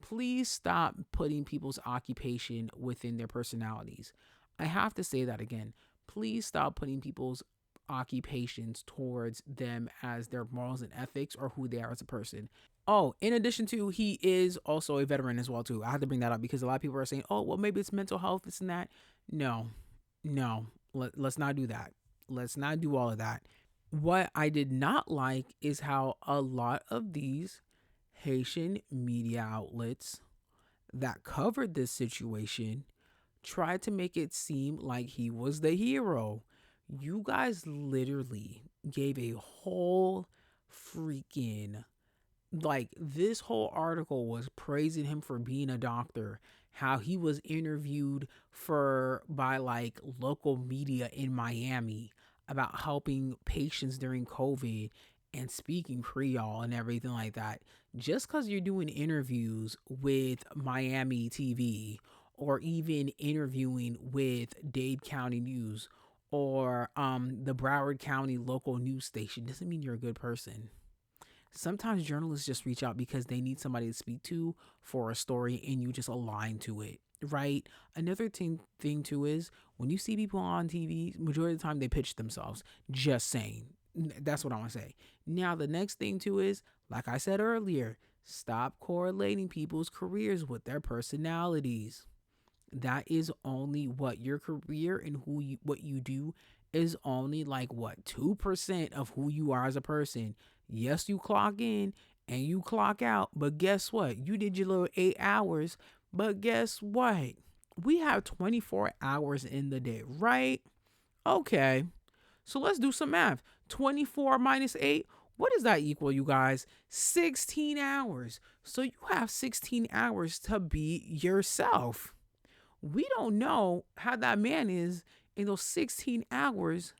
Please stop putting people's occupation within their personalities. I have to say that again. Please stop putting people's occupations towards them as their morals and ethics or who they are as a person. Oh, in addition to, he is also a veteran as well too. I have to bring that up because a lot of people are saying, "Oh, well, maybe it's mental health, this and that." No, no, let's not do that. Let's not do all of that. What I did not like is how a lot of these Haitian media outlets that covered this situation tried to make it seem like he was the hero. You guys literally gave a whole freaking, like, this whole article was praising him for being a doctor, how he was interviewed for by like local media in Miami about helping patients during COVID and speaking Creole and everything like that. Just because you're doing interviews with Miami TV or even interviewing with Dade County News or the Broward County local news station doesn't mean you're a good person. Sometimes journalists just reach out because they need somebody to speak to for a story and you just align to it, right? Another thing too is when you see people on TV, majority of the time they pitch themselves. Just saying. That's what I want to say. Now, the next thing too is, like I said earlier, stop correlating people's careers with their personalities. That is only what your career and what you do is only like what 2% of who you are as a person. Yes, you clock in and you clock out, but guess what? You did your little 8 hours, but guess what? We have 24 hours in the day, right? Okay. So let's do some math. 24 minus 8, what does that equal, you guys? 16 hours. So you have 16 hours to be yourself. We don't know how that man is in those 16 hours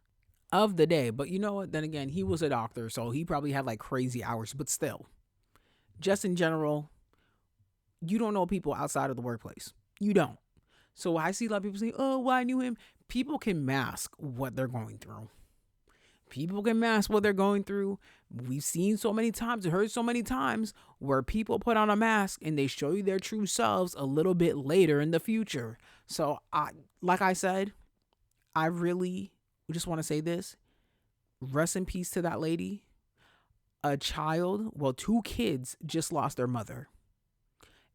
of the day. But you know what? Then again, he was a doctor, so he probably had like crazy hours. But still, just in general, you don't know people outside of the workplace. You don't. So I see a lot of people say, "Oh, well, I knew him." People can mask what they're going through. People can mask what they're going through. We've seen so many times, heard so many times where people put on a mask and they show you their true selves a little bit later in the future. So like I said, I really just want to say this. Rest in peace to that lady. A child, well, 2 kids just lost their mother.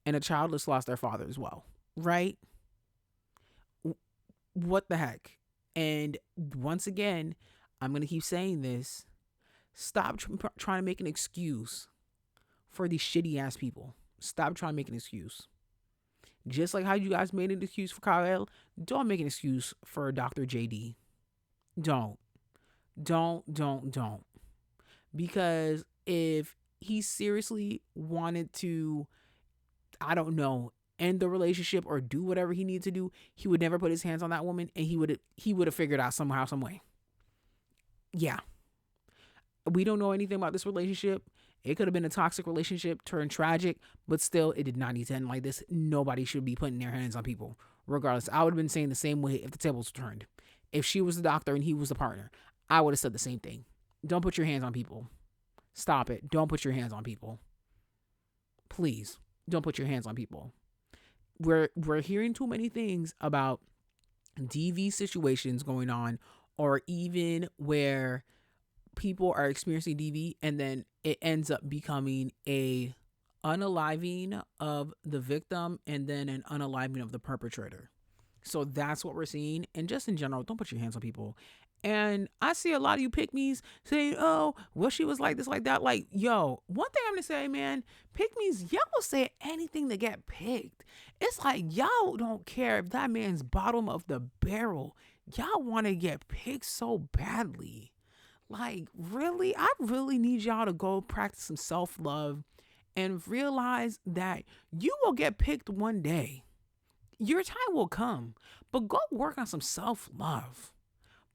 And a child just lost their father as well. Right? What the heck? And once again, I'm going to keep saying this. Stop trying to make an excuse for these shitty ass people. Stop trying to make an excuse. Just like how you guys made an excuse for Kyle, don't make an excuse for Dr. JD. Don't. Because if he seriously wanted to, I don't know, end the relationship or do whatever he needed to do, he would never put his hands on that woman and he would have figured out somehow, some way. Yeah. We don't know anything about this relationship. It could have been a toxic relationship turned tragic, but still, it did not need to end like this. Nobody should be putting their hands on people. Regardless, I would have been saying the same way if the tables were turned. If she was the doctor and he was the partner, I would have said the same thing. Don't put your hands on people. Stop it. Don't put your hands on people. Please, don't put your hands on people. We're hearing too many things about DV situations going on, or even where people are experiencing DV and then it ends up becoming a unaliving of the victim and then an unaliving of the perpetrator. So that's what we're seeing. And just in general, don't put your hands on people. And I see a lot of you pick-me's saying, "Oh, well, she was like this, like that." Like, yo, one thing I'm going to say, man, pick-me's, y'all will say anything to get picked. It's like, y'all don't care if that man's bottom of the barrel. Y'all want to get picked so badly. Like, really? I really need y'all to go practice some self-love and realize that you will get picked one day. Your time will come, but go work on some self-love.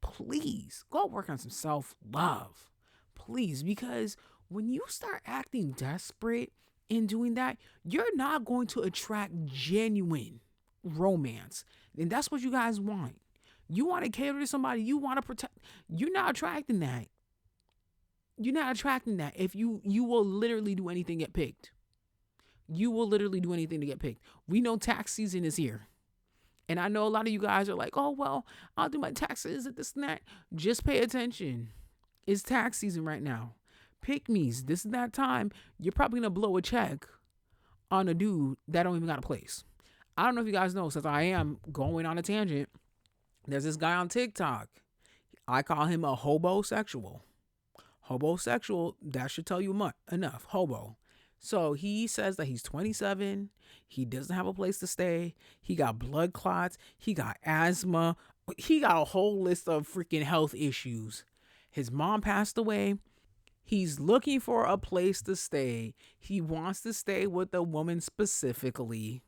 Please, go work on some self-love. Please, because when you start acting desperate in doing that, you're not going to attract genuine romance. And that's what you guys want. You want to cater to somebody, you want to protect. You're not attracting that. You're not attracting that. If you will literally do anything, get picked. You will literally do anything to get picked. We know tax season is here. And I know a lot of you guys are like, oh, well, I'll do my taxes at this and that. Just pay attention. It's tax season right now. Pick me's. This is that time. You're probably going to blow a check on a dude that don't even got a place. I don't know if you guys know, since I am going on a tangent, there's this guy on TikTok. I call him a hobosexual. Hobosexual, that should tell you enough. Hobo. So he says that he's 27. He doesn't have a place to stay. He got blood clots. He got asthma. He got a whole list of freaking health issues. His mom passed away. He's looking for a place to stay. He wants to stay with a woman specifically.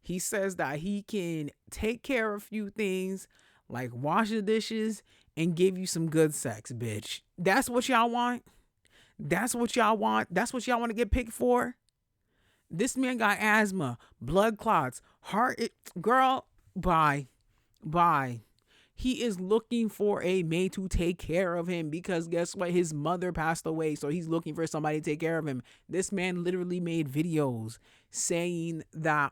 He says that he can take care of a few things, like wash the dishes and give you some good sex, bitch. That's what y'all want? That's what y'all want? That's what y'all want to get picked for? This man got asthma, blood clots, girl, bye. He is looking for a maid to take care of him because guess what? His mother passed away, so he's looking for somebody to take care of him. This man literally made videos saying that,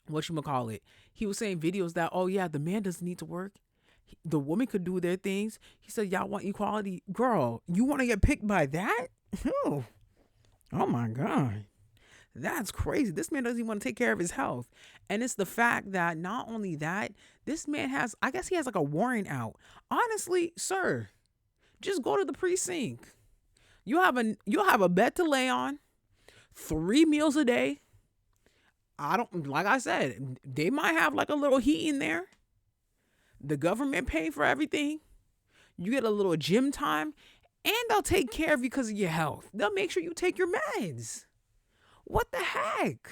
whatchamacallit? He was saying videos that, oh yeah, the man doesn't need to work. The woman could do their things. He said, y'all want equality? Girl, you want to get picked by that? Oh my God. That's crazy. This man doesn't even want to take care of his health. And it's the fact that not only that, this man has, I guess he has like a warrant out. Honestly, sir, just go to the precinct. You'll have a bed to lay on, 3 meals a day. Like I said, they might have like a little heat in there. The government pay for everything. You get a little gym time, and they'll take care of you because of your health. They'll make sure you take your meds. What the heck?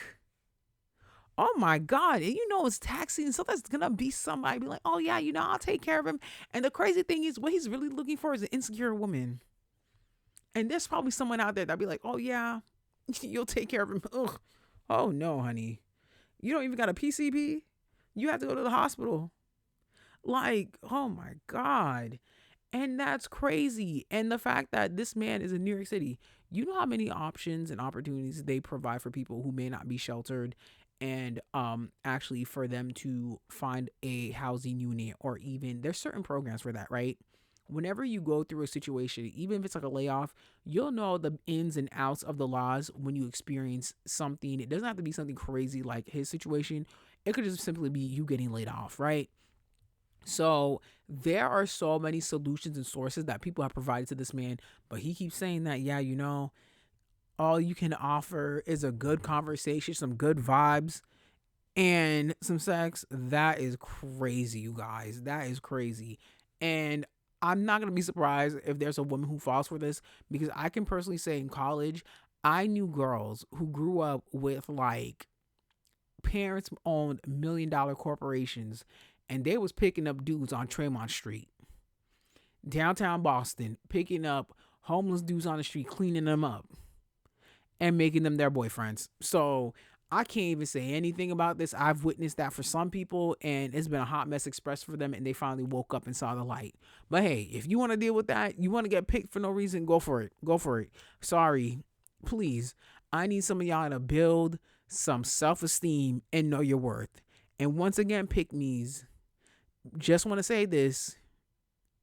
Oh my God. And you know it's taxing. So that's going to be somebody be like, oh yeah, I'll take care of him. And the crazy thing is what he's really looking for is an insecure woman. And there's probably someone out there that'll be like, oh yeah, you'll take care of him. Ugh. Oh no, honey. You don't even got a PCP. You have to go to the hospital. Like, oh my God. And that's crazy. And the fact that this man is in New York City, you know how many options and opportunities they provide for people who may not be sheltered, and actually for them to find a housing unit, or even there's certain programs for that, right? Whenever you go through a situation, even if it's like a layoff, you'll know the ins and outs of the laws when you experience something. It doesn't have to be something crazy like his situation. It could just simply be you getting laid off, right? So there are so many solutions and sources that people have provided to this man, but he keeps saying that, yeah, all you can offer is a good conversation, some good vibes, and some sex. That is crazy, you guys. That is crazy. And I'm not going to be surprised if there's a woman who falls for this, because I can personally say in college, I knew girls who grew up with like parents owned $1 million corporations, and they was picking up dudes on Tremont Street, downtown Boston, picking up homeless dudes on the street, cleaning them up and making them their boyfriends. So I can't even say anything about this. I've witnessed that for some people, and it's been a hot mess expressed for them, and they finally woke up and saw the light. But hey, if you want to deal with that, you want to get picked for no reason, go for it. Go for it. Sorry. Please. I need some of y'all to build some self-esteem and know your worth. And once again, pick me's. Just want to say this.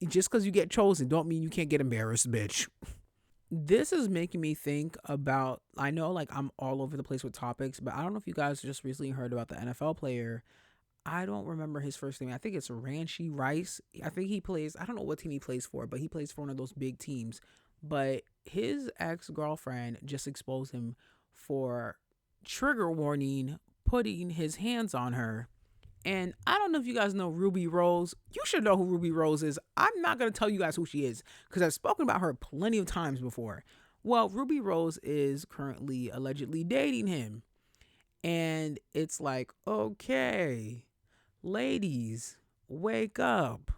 Just because you get chosen don't mean you can't get embarrassed, bitch. This is making me think about, I know like I'm all over the place with topics, but I don't know if you guys just recently heard about the NFL player. I don't remember his first name. I think it's Ranchy Rice. I think he plays, I don't know what team he plays for, but he plays for one of those big teams. But his ex-girlfriend just exposed him for, trigger warning, putting his hands on her. And I don't know if you guys know Ruby Rose. You should know who Ruby Rose is. I'm not going to tell you guys who she is because I've spoken about her plenty of times before. Well, Ruby Rose is currently allegedly dating him. And it's like, okay, ladies, wake up.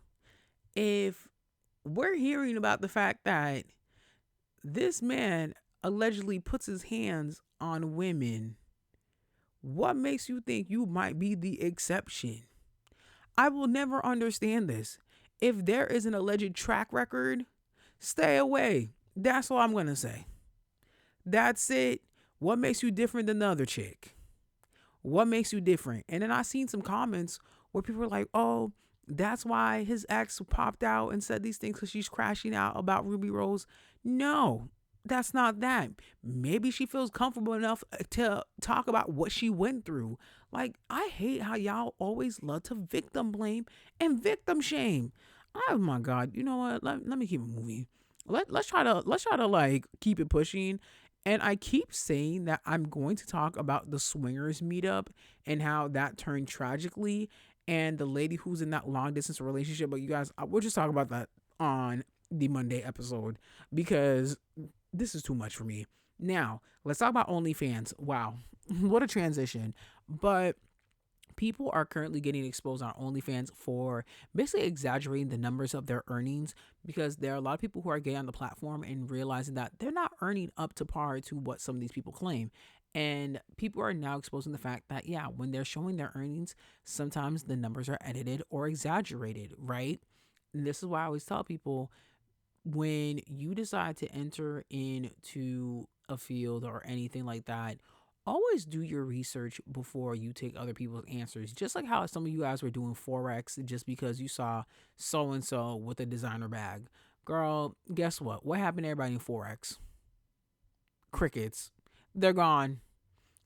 If we're hearing about the fact that this man allegedly puts his hands on women, what makes you think you might be the exception? I will never understand this. If there is an alleged track record, stay away. That's all I'm going to say. That's it. What makes you different than the other chick? What makes you different? And then I seen some comments where people were like, oh, that's why his ex popped out and said these things because she's crashing out about Ruby Rose. No, that's not that. Maybe she feels comfortable enough to talk about what she went through. Like, I hate how y'all always love to victim blame and victim shame. Oh my God. You know what? Let me keep it moving. Let's try to like keep it pushing. And I keep saying that I'm going to talk about the swingers meetup and how that turned tragically, and the lady who's in that long distance relationship. But you guys, we'll just talk about that on the Monday episode because this is too much for me. Now, let's talk about OnlyFans. Wow, what a transition. But people are currently getting exposed on OnlyFans for basically exaggerating the numbers of their earnings, because there are a lot of people who are gay on the platform and realizing that they're not earning up to par to what some of these people claim. And people are now exposing the fact that, yeah, when they're showing their earnings, sometimes the numbers are edited or exaggerated, right? And this is why I always tell people, when you decide to enter into a field or anything like that, always do your research before you take other people's answers. Just like how some of you guys were doing Forex just because you saw so and so with a designer bag. Girl, guess what? What happened to everybody in Forex? Crickets. They're gone.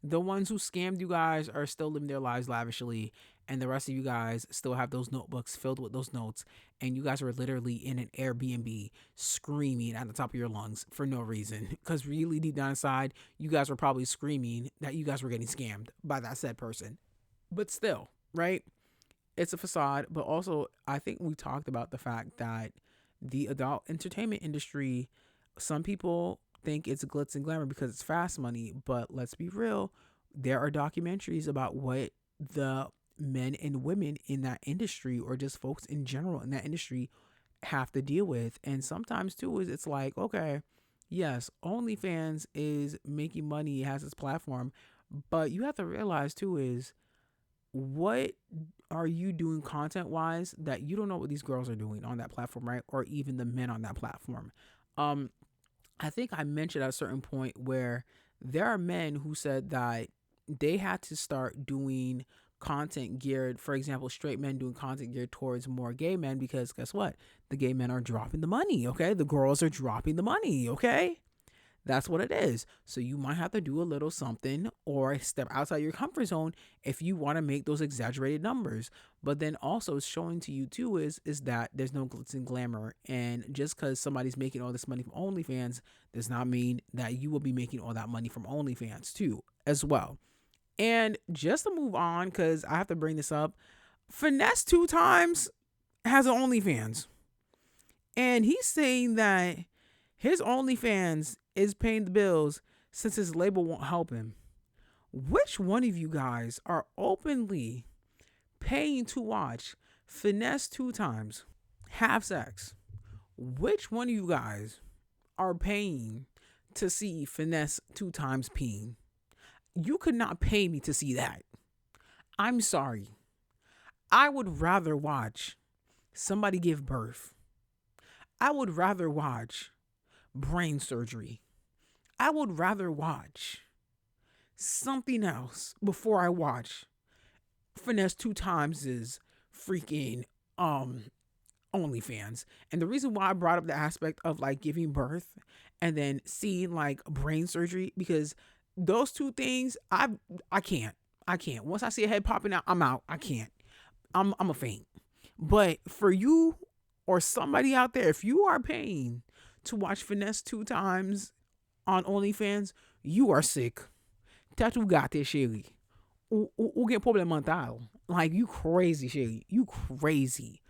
The ones who scammed you guys are still living their lives lavishly, and the rest of you guys still have those notebooks filled with those notes, and you guys are literally in an Airbnb screaming at the top of your lungs for no reason, because really deep down inside, you guys were probably screaming that you guys were getting scammed by that said person. But still, right? It's a facade. But also, I think we talked about the fact that the adult entertainment industry, some people think it's glitz and glamour because it's fast money, but let's be real, there are documentaries about what the men and women in that industry, or just folks in general in that industry, have to deal with. And sometimes too is it's like, okay, yes, OnlyFans is making money, it has its platform, but you have to realize too is, what are you doing content wise that you don't know what these girls are doing on that platform, right? Or even the men on that platform. I think I mentioned at a certain point where there are men who said that they had to start doing content geared, for example, straight men doing content geared towards more gay men, because guess what? The gay men are dropping the money, okay? The girls are dropping the money, okay? That's what it is. So you might have to do a little something or step outside your comfort zone if you want to make those exaggerated numbers. But then also it's showing to you too is that there's no glitz and glamour. And just because somebody's making all this money from OnlyFans does not mean that you will be making all that money from OnlyFans too as well. And just to move on, because I have to bring this up, Finesse 2 Times has an OnlyFans. And he's saying that his OnlyFans is paying the bills since his label won't help him. Which one of you guys are openly paying to watch Finesse 2 Times have sex? Which one of you guys are paying to see Finesse 2 Times peeing? You could not pay me to see that. I'm sorry. I would rather watch somebody give birth. I would rather watch brain surgery. I would rather watch something else before I watch Finesse 2 Times' freaking OnlyFans. And the reason why I brought up the aspect of like giving birth and then seeing like brain surgery, because those two things, I can't. Once I see a head popping out, I'm out. I can't. I'm a faint. But for you or somebody out there, if you are paying to watch Finesse 2 Times on OnlyFans, you are sick. Tatu gate, Shelly. O get problem mental. Like, you crazy, Shelly. You crazy.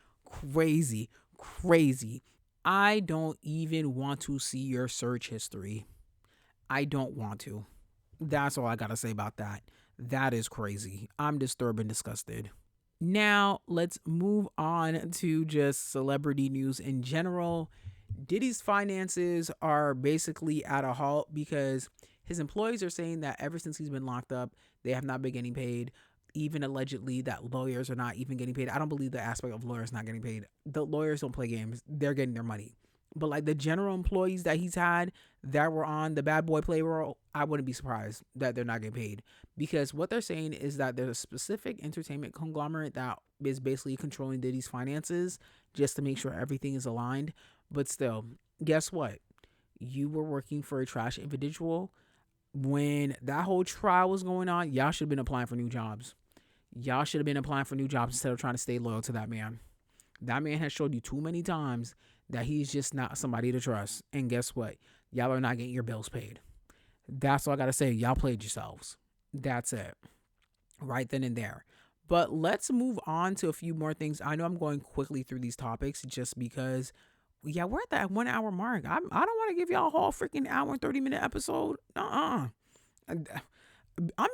I don't even want to see your search history. I don't want to. That's all I gotta say about that. That is crazy. I'm disturbed and disgusted. Now, let's move on to just celebrity news in general. Diddy's finances are basically at a halt because his employees are saying that ever since he's been locked up, they have not been getting paid. Even allegedly that lawyers are not even getting paid. I don't believe the aspect of lawyers not getting paid. The lawyers don't play games. They're getting their money. But like the general employees that he's had, that were on the Bad Boy payroll, I wouldn't be surprised that they're not getting paid, because what they're saying is that there's a specific entertainment conglomerate that is basically controlling Diddy's finances just to make sure everything is aligned. But still, guess what? You were working for a trash individual. When that whole trial was going on, y'all should have been applying for new jobs. Y'all should have been applying for new jobs instead of trying to stay loyal to that man. That man has showed you too many times that he's just not somebody to trust. And guess what? Y'all are not getting your bills paid. That's all I got to say. Y'all played yourselves. That's it. Right then and there. But let's move on to a few more things. I know I'm going quickly through these topics just because, yeah, we're at that 1 hour mark. I don't want to give y'all a whole freaking hour and 30-minute episode. I'm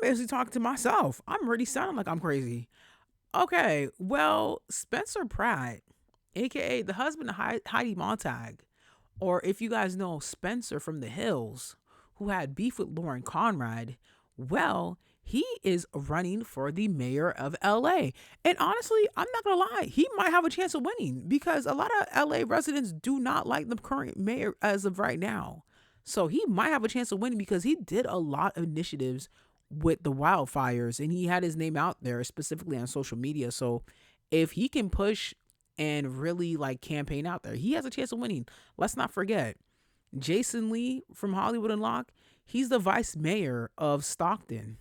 basically talking to myself. I'm already sounding like I'm crazy. Okay, well, Spencer Pratt, aka the husband of Heidi Montag, or if you guys know Spencer from The Hills, who had beef with Lauren Conrad, well, he is running for the mayor of LA. And honestly, I'm not gonna lie, he might have a chance of winning because a lot of LA residents do not like the current mayor as of right now. So he might have a chance of winning because he did a lot of initiatives with the wildfires and he had his name out there specifically on social media. So if he can push and really like campaign out there, he has a chance of winning. Let's not forget Jason Lee from Hollywood Unlocked. He's the vice mayor of Stockton.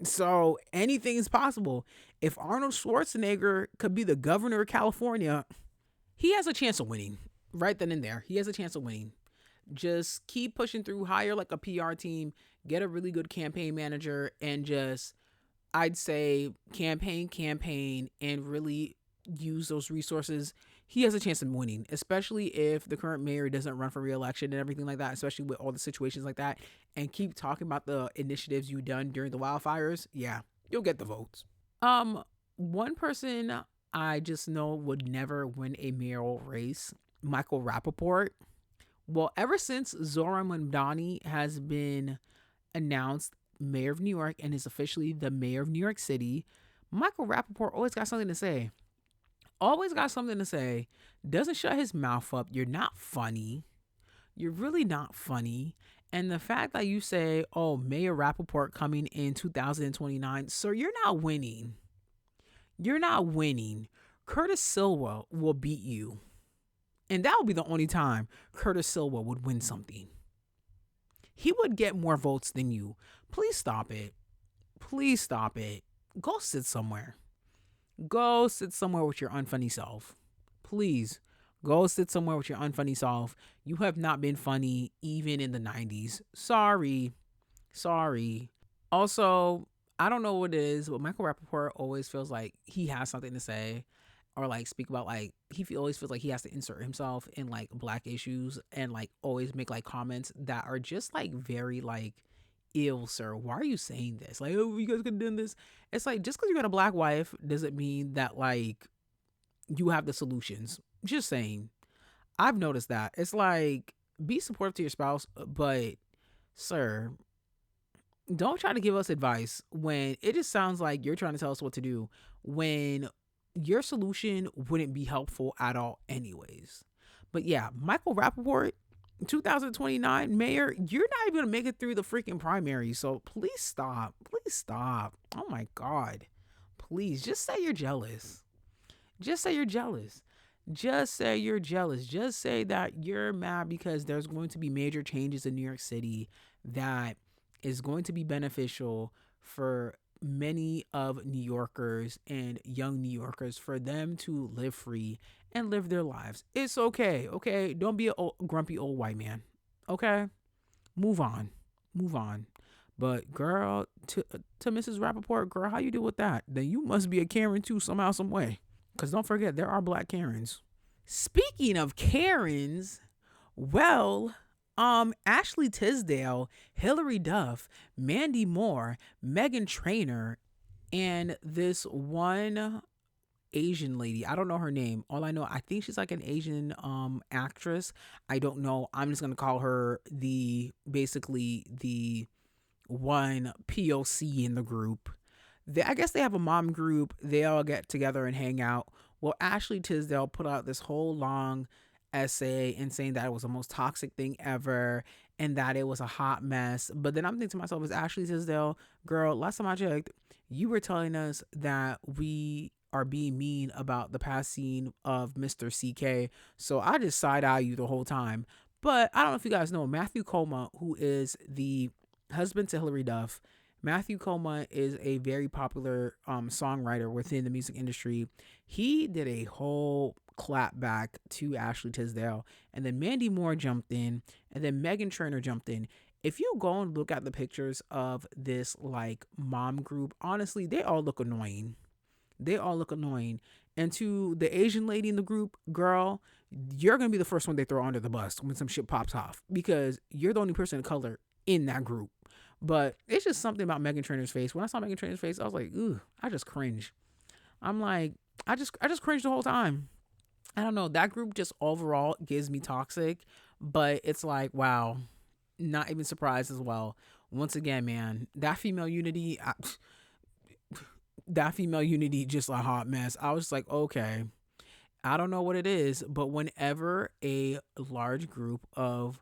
So anything is possible. If Arnold Schwarzenegger could be the governor of California, he has a chance of winning. Right then and there, he has a chance of winning. Just keep pushing through, hire like a PR team, get a really good campaign manager, and just, I'd say, campaign, and really use those resources. He has a chance of winning, especially if the current mayor doesn't run for re-election and everything like that, especially with all the situations like that, and keep talking about the initiatives you've done during the wildfires. Yeah, you'll get the votes. One person I just know would never win a mayoral race, Michael Rapaport. Well, ever since Zohran Mamdani has been announced mayor of New York and is officially the mayor of New York City, Michael Rapaport always got something to say. Always got something to say. Doesn't shut his mouth up. You're not funny. You're really not funny. And the fact that you say, oh, Mayor Rapaport coming in 2029, sir, you're not winning. You're not winning. Curtis Silva will beat you. And that would be the only time Curtis Silva would win something. He would get more votes than you. Please stop it. Please stop it. Go sit somewhere. Go sit somewhere with your unfunny self. Please. Go sit somewhere with your unfunny self. You have not been funny even in the 90s. Sorry. Also, I don't know what it is, but Michael Rapaport always feels like he has something to say or like speak about, like always feels like he has to insert himself in like black issues and like always make like comments that are just like very like, ew, sir, why are you saying this? Like, oh, you guys could have done this. It's like, just because you got a black wife doesn't mean that like you have the solutions. Just saying. I've noticed that. It's like, be supportive to your spouse, but sir, don't try to give us advice when it just sounds like you're trying to tell us what to do when your solution wouldn't be helpful at all anyways. But yeah, Michael Rapaport, 2029 mayor, you're not even gonna make it through the freaking primary. So please stop. Oh my God. Please just say you're jealous. Just say that you're mad because there's going to be major changes in New York City that is going to be beneficial for many of New Yorkers and young New Yorkers, for them to live free and live their lives. It's okay. Okay. Don't be a grumpy old white man. Okay. Move on. But girl, to Mrs. Rapaport, girl, how you deal with that? Then you must be a Karen too, somehow, some way. Because don't forget, there are black Karens. Speaking of Karens, well, Ashley Tisdale, Hilary Duff, Mandy Moore, Megan Trainor, and this one Asian lady. I don't know her name. All I know, I think she's like an Asian actress. I don't know. I'm just gonna call her the one POC in the group. I guess they have a mom group. They all get together and hang out. Well, Ashley Tisdale put out this whole long essay and saying that it was the most toxic thing ever, and that it was a hot mess. But then I'm thinking to myself, is Ashley Tisdale, girl, last time I checked, you were telling us that we are being mean about the past scene of Mr. CK. So I just side eye you the whole time. But I don't know if you guys know Matthew Coma, who is the husband to Hilary Duff. Matthew Coma is a very popular songwriter within the music industry. He did a whole clap back to Ashley Tisdale, and then Mandy Moore jumped in, and then Megan Trainor jumped in. If you go and look at the pictures of this like mom group, honestly, they all look annoying. They all look annoying. And to the Asian lady in the group, girl, you're gonna be the first one they throw under the bus when some shit pops off, because you're the only person of color in that group. But it's just something about Megan Trainor's face. When I saw Megan Trainor's face, I was like, ooh, I just cringe. I'm like, I just cringed the whole time. I don't know. That group just overall gives me toxic, but it's like, wow, not even surprised as well. Once again, man, that female unity, just a hot mess. I was like, okay, I don't know what it is, but whenever a large group of,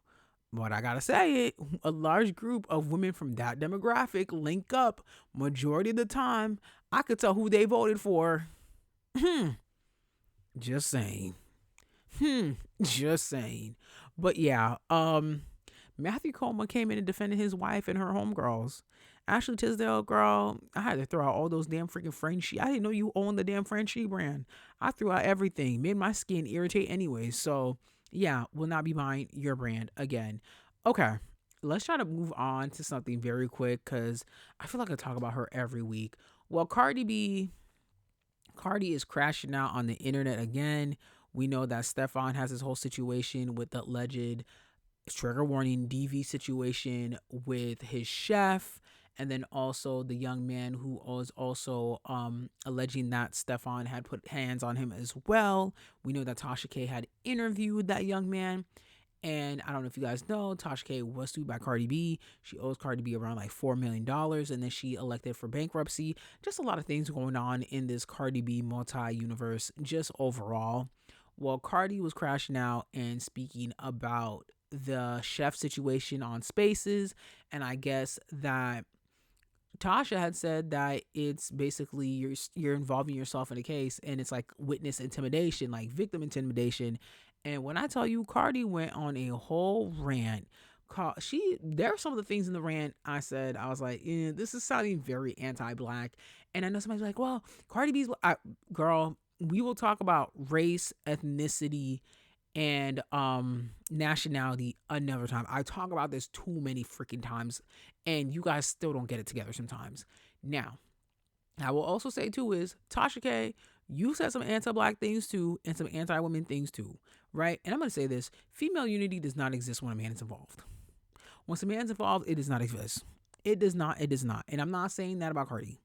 but I gotta say it, a large group of women from that demographic link up, majority of the time, I could tell who they voted for. Just saying. Just saying. But yeah, Matthew Coma came in and defended his wife and her homegirls. Ashley Tisdale, girl, I had to throw out all those damn freaking Frenchie. I didn't know you owned the damn Frenchie brand. I threw out everything, made my skin irritate anyway. So yeah, will not be buying your brand again. Okay, let's try to move on to something very quick, because I feel like I talk about her every week. Well, Cardi is crashing out on the internet again. We know that Stefon has this whole situation with the alleged, trigger warning, DV situation with his chef, and then also the young man who was also alleging that Stefon had put hands on him as well. We know that Tasha K had interviewed that young man. And I don't know if you guys know, Tasha K was sued by Cardi B. She owes Cardi B around like $4 million. And then she elected for bankruptcy. Just a lot of things going on in this Cardi B multi-universe, just overall. Well, Cardi was crashing out and speaking about the chef situation on Spaces. And I guess that Tasha had said that it's basically you're involving yourself in a case, and it's like witness intimidation, like victim intimidation. And when I tell you, Cardi went on a whole rant. There are some of the things in the rant I said, I was like, this is sounding very anti-black. And I know somebody's like, well, Cardi B's, girl, we will talk about race, ethnicity, and nationality another time. I talk about this too many freaking times, and you guys still don't get it together sometimes. Now, I will also say too is, Tasha K, you said some anti-black things too, and some anti-women things too, right? And I'm going to say this, female unity does not exist when a man is involved. Once a man's involved, it does not exist. It does not. And I'm not saying that about Cardi.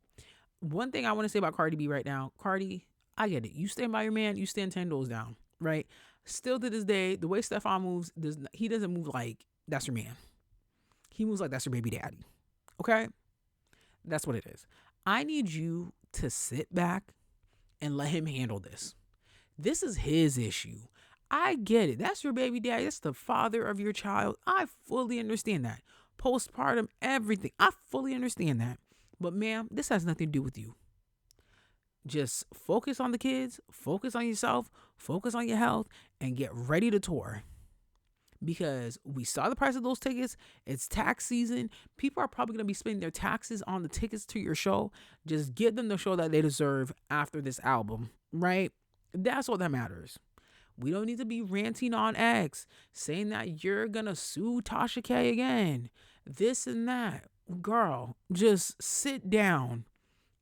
One thing I want to say about Cardi B right now, Cardi, I get it. You stand by your man, you stand 10 toes down, right? Still to this day, the way Stefon moves, he doesn't move like that's your man. He moves like that's your baby daddy. Okay? That's what it is. I need you to sit back and let him handle this. This is his issue. I get it. That's your baby daddy. That's the father of your child. I fully understand that. Postpartum, everything. I fully understand that. But ma'am, this has nothing to do with you. Just focus on the kids, focus on yourself, focus on your health, and get ready to tour. Because we saw the price of those tickets. It's tax season. People are probably going to be spending their taxes on the tickets to your show. Just give them the show that they deserve after this album, right? That's all that matters. We don't need to be ranting on X, saying that you're going to sue Tasha K again. This and that. Girl, just sit down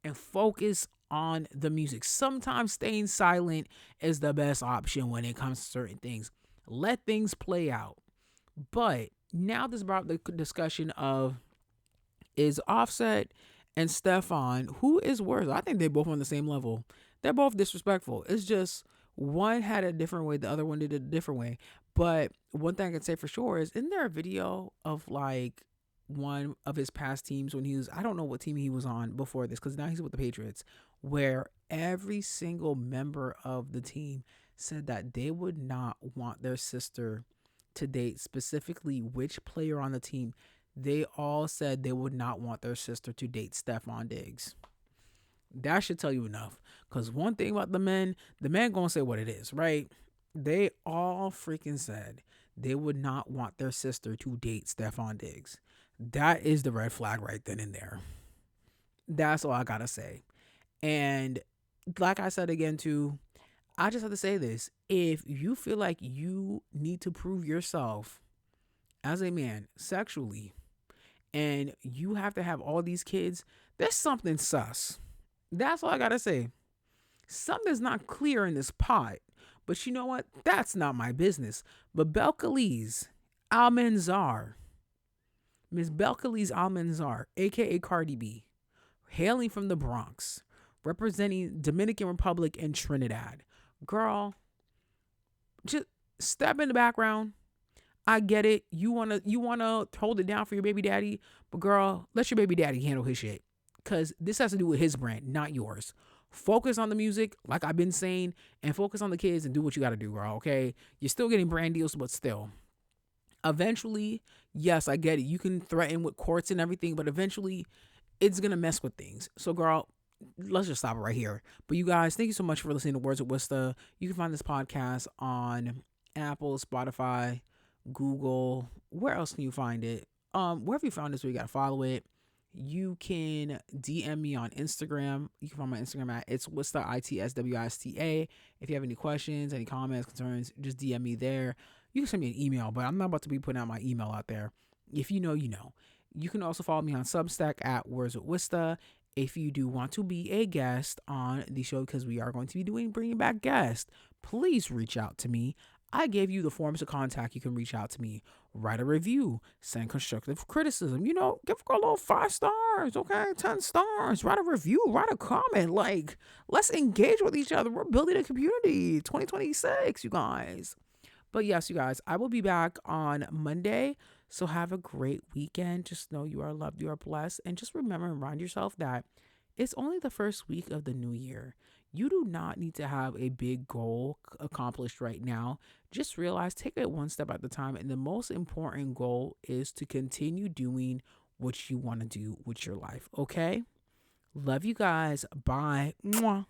and focus on the music. Sometimes staying silent is the best option when it comes to certain things. Let things play out. But now this brought the discussion of, is Offset and Stefon, who is worse? I think they're both on the same level. They're both disrespectful. It's just one had a different way, the other one did it a different way. But one thing I can say for sure is, isn't there a video of like one of his past teams when he was, I don't know what team he was on before this, because now he's with the Patriots, where every single member of the team said that they would not want their sister to date, specifically which player on the team, they all said they would not want their sister to date Stefon Diggs. That should tell you enough. Because one thing about the men gonna say what it is, right? They all freaking said they would not want their sister to date Stefon Diggs. That is the red flag right then and there. That's all I gotta say. And like I said again too, I just have to say this. If you feel like you need to prove yourself as a man sexually and you have to have all these kids, there's something sus. That's all I gotta say. Something's not clear in this pot. But you know what? That's not my business. But Belcalis Almanzar, Miss Belcalis Almanzar, aka Cardi B, hailing from the Bronx, representing Dominican Republic and Trinidad. Girl, just step in the background. I get it. You wanna hold it down for your baby daddy, but girl, let your baby daddy handle his shit. Cause this has to do with his brand, not yours. Focus on the music, like I've been saying, and focus on the kids and do what you gotta do, girl. Okay? You're still getting brand deals, but still. Eventually, yes, I get it. You can threaten with courts and everything, but eventually it's gonna mess with things. So girl, let's just stop it right here. But you guys, thank you so much for listening to Words with Wista. You can find this podcast on Apple, Spotify, Google. Where else can you find it? Wherever you found this, where you gotta follow it. You can DM me on Instagram. You can find my Instagram at it's Wista, ITSWISTA. If you have any questions, any comments, concerns, just DM me there. You can send me an email, but I'm not about to be putting out my email out there. If you know, you know. You can also follow me on Substack at Words with Wista. If you do want to be a guest on the show, because we are going to be bringing back guests, please reach out to me. I gave you the forms of contact. You can reach out to me, write a review, send constructive criticism. You know, give a little 5 stars, okay, 10 stars. Write a review, write a comment. Like, let's engage with each other. We're building a community. 2026, you guys. But yes, you guys, I will be back on Monday. So have a great weekend. Just know you are loved, you are blessed. And just remember and remind yourself that it's only the first week of the new year. You do not need to have a big goal accomplished right now. Just realize, take it one step at a time. And the most important goal is to continue doing what you want to do with your life. Okay? Love you guys. Bye. Mwah.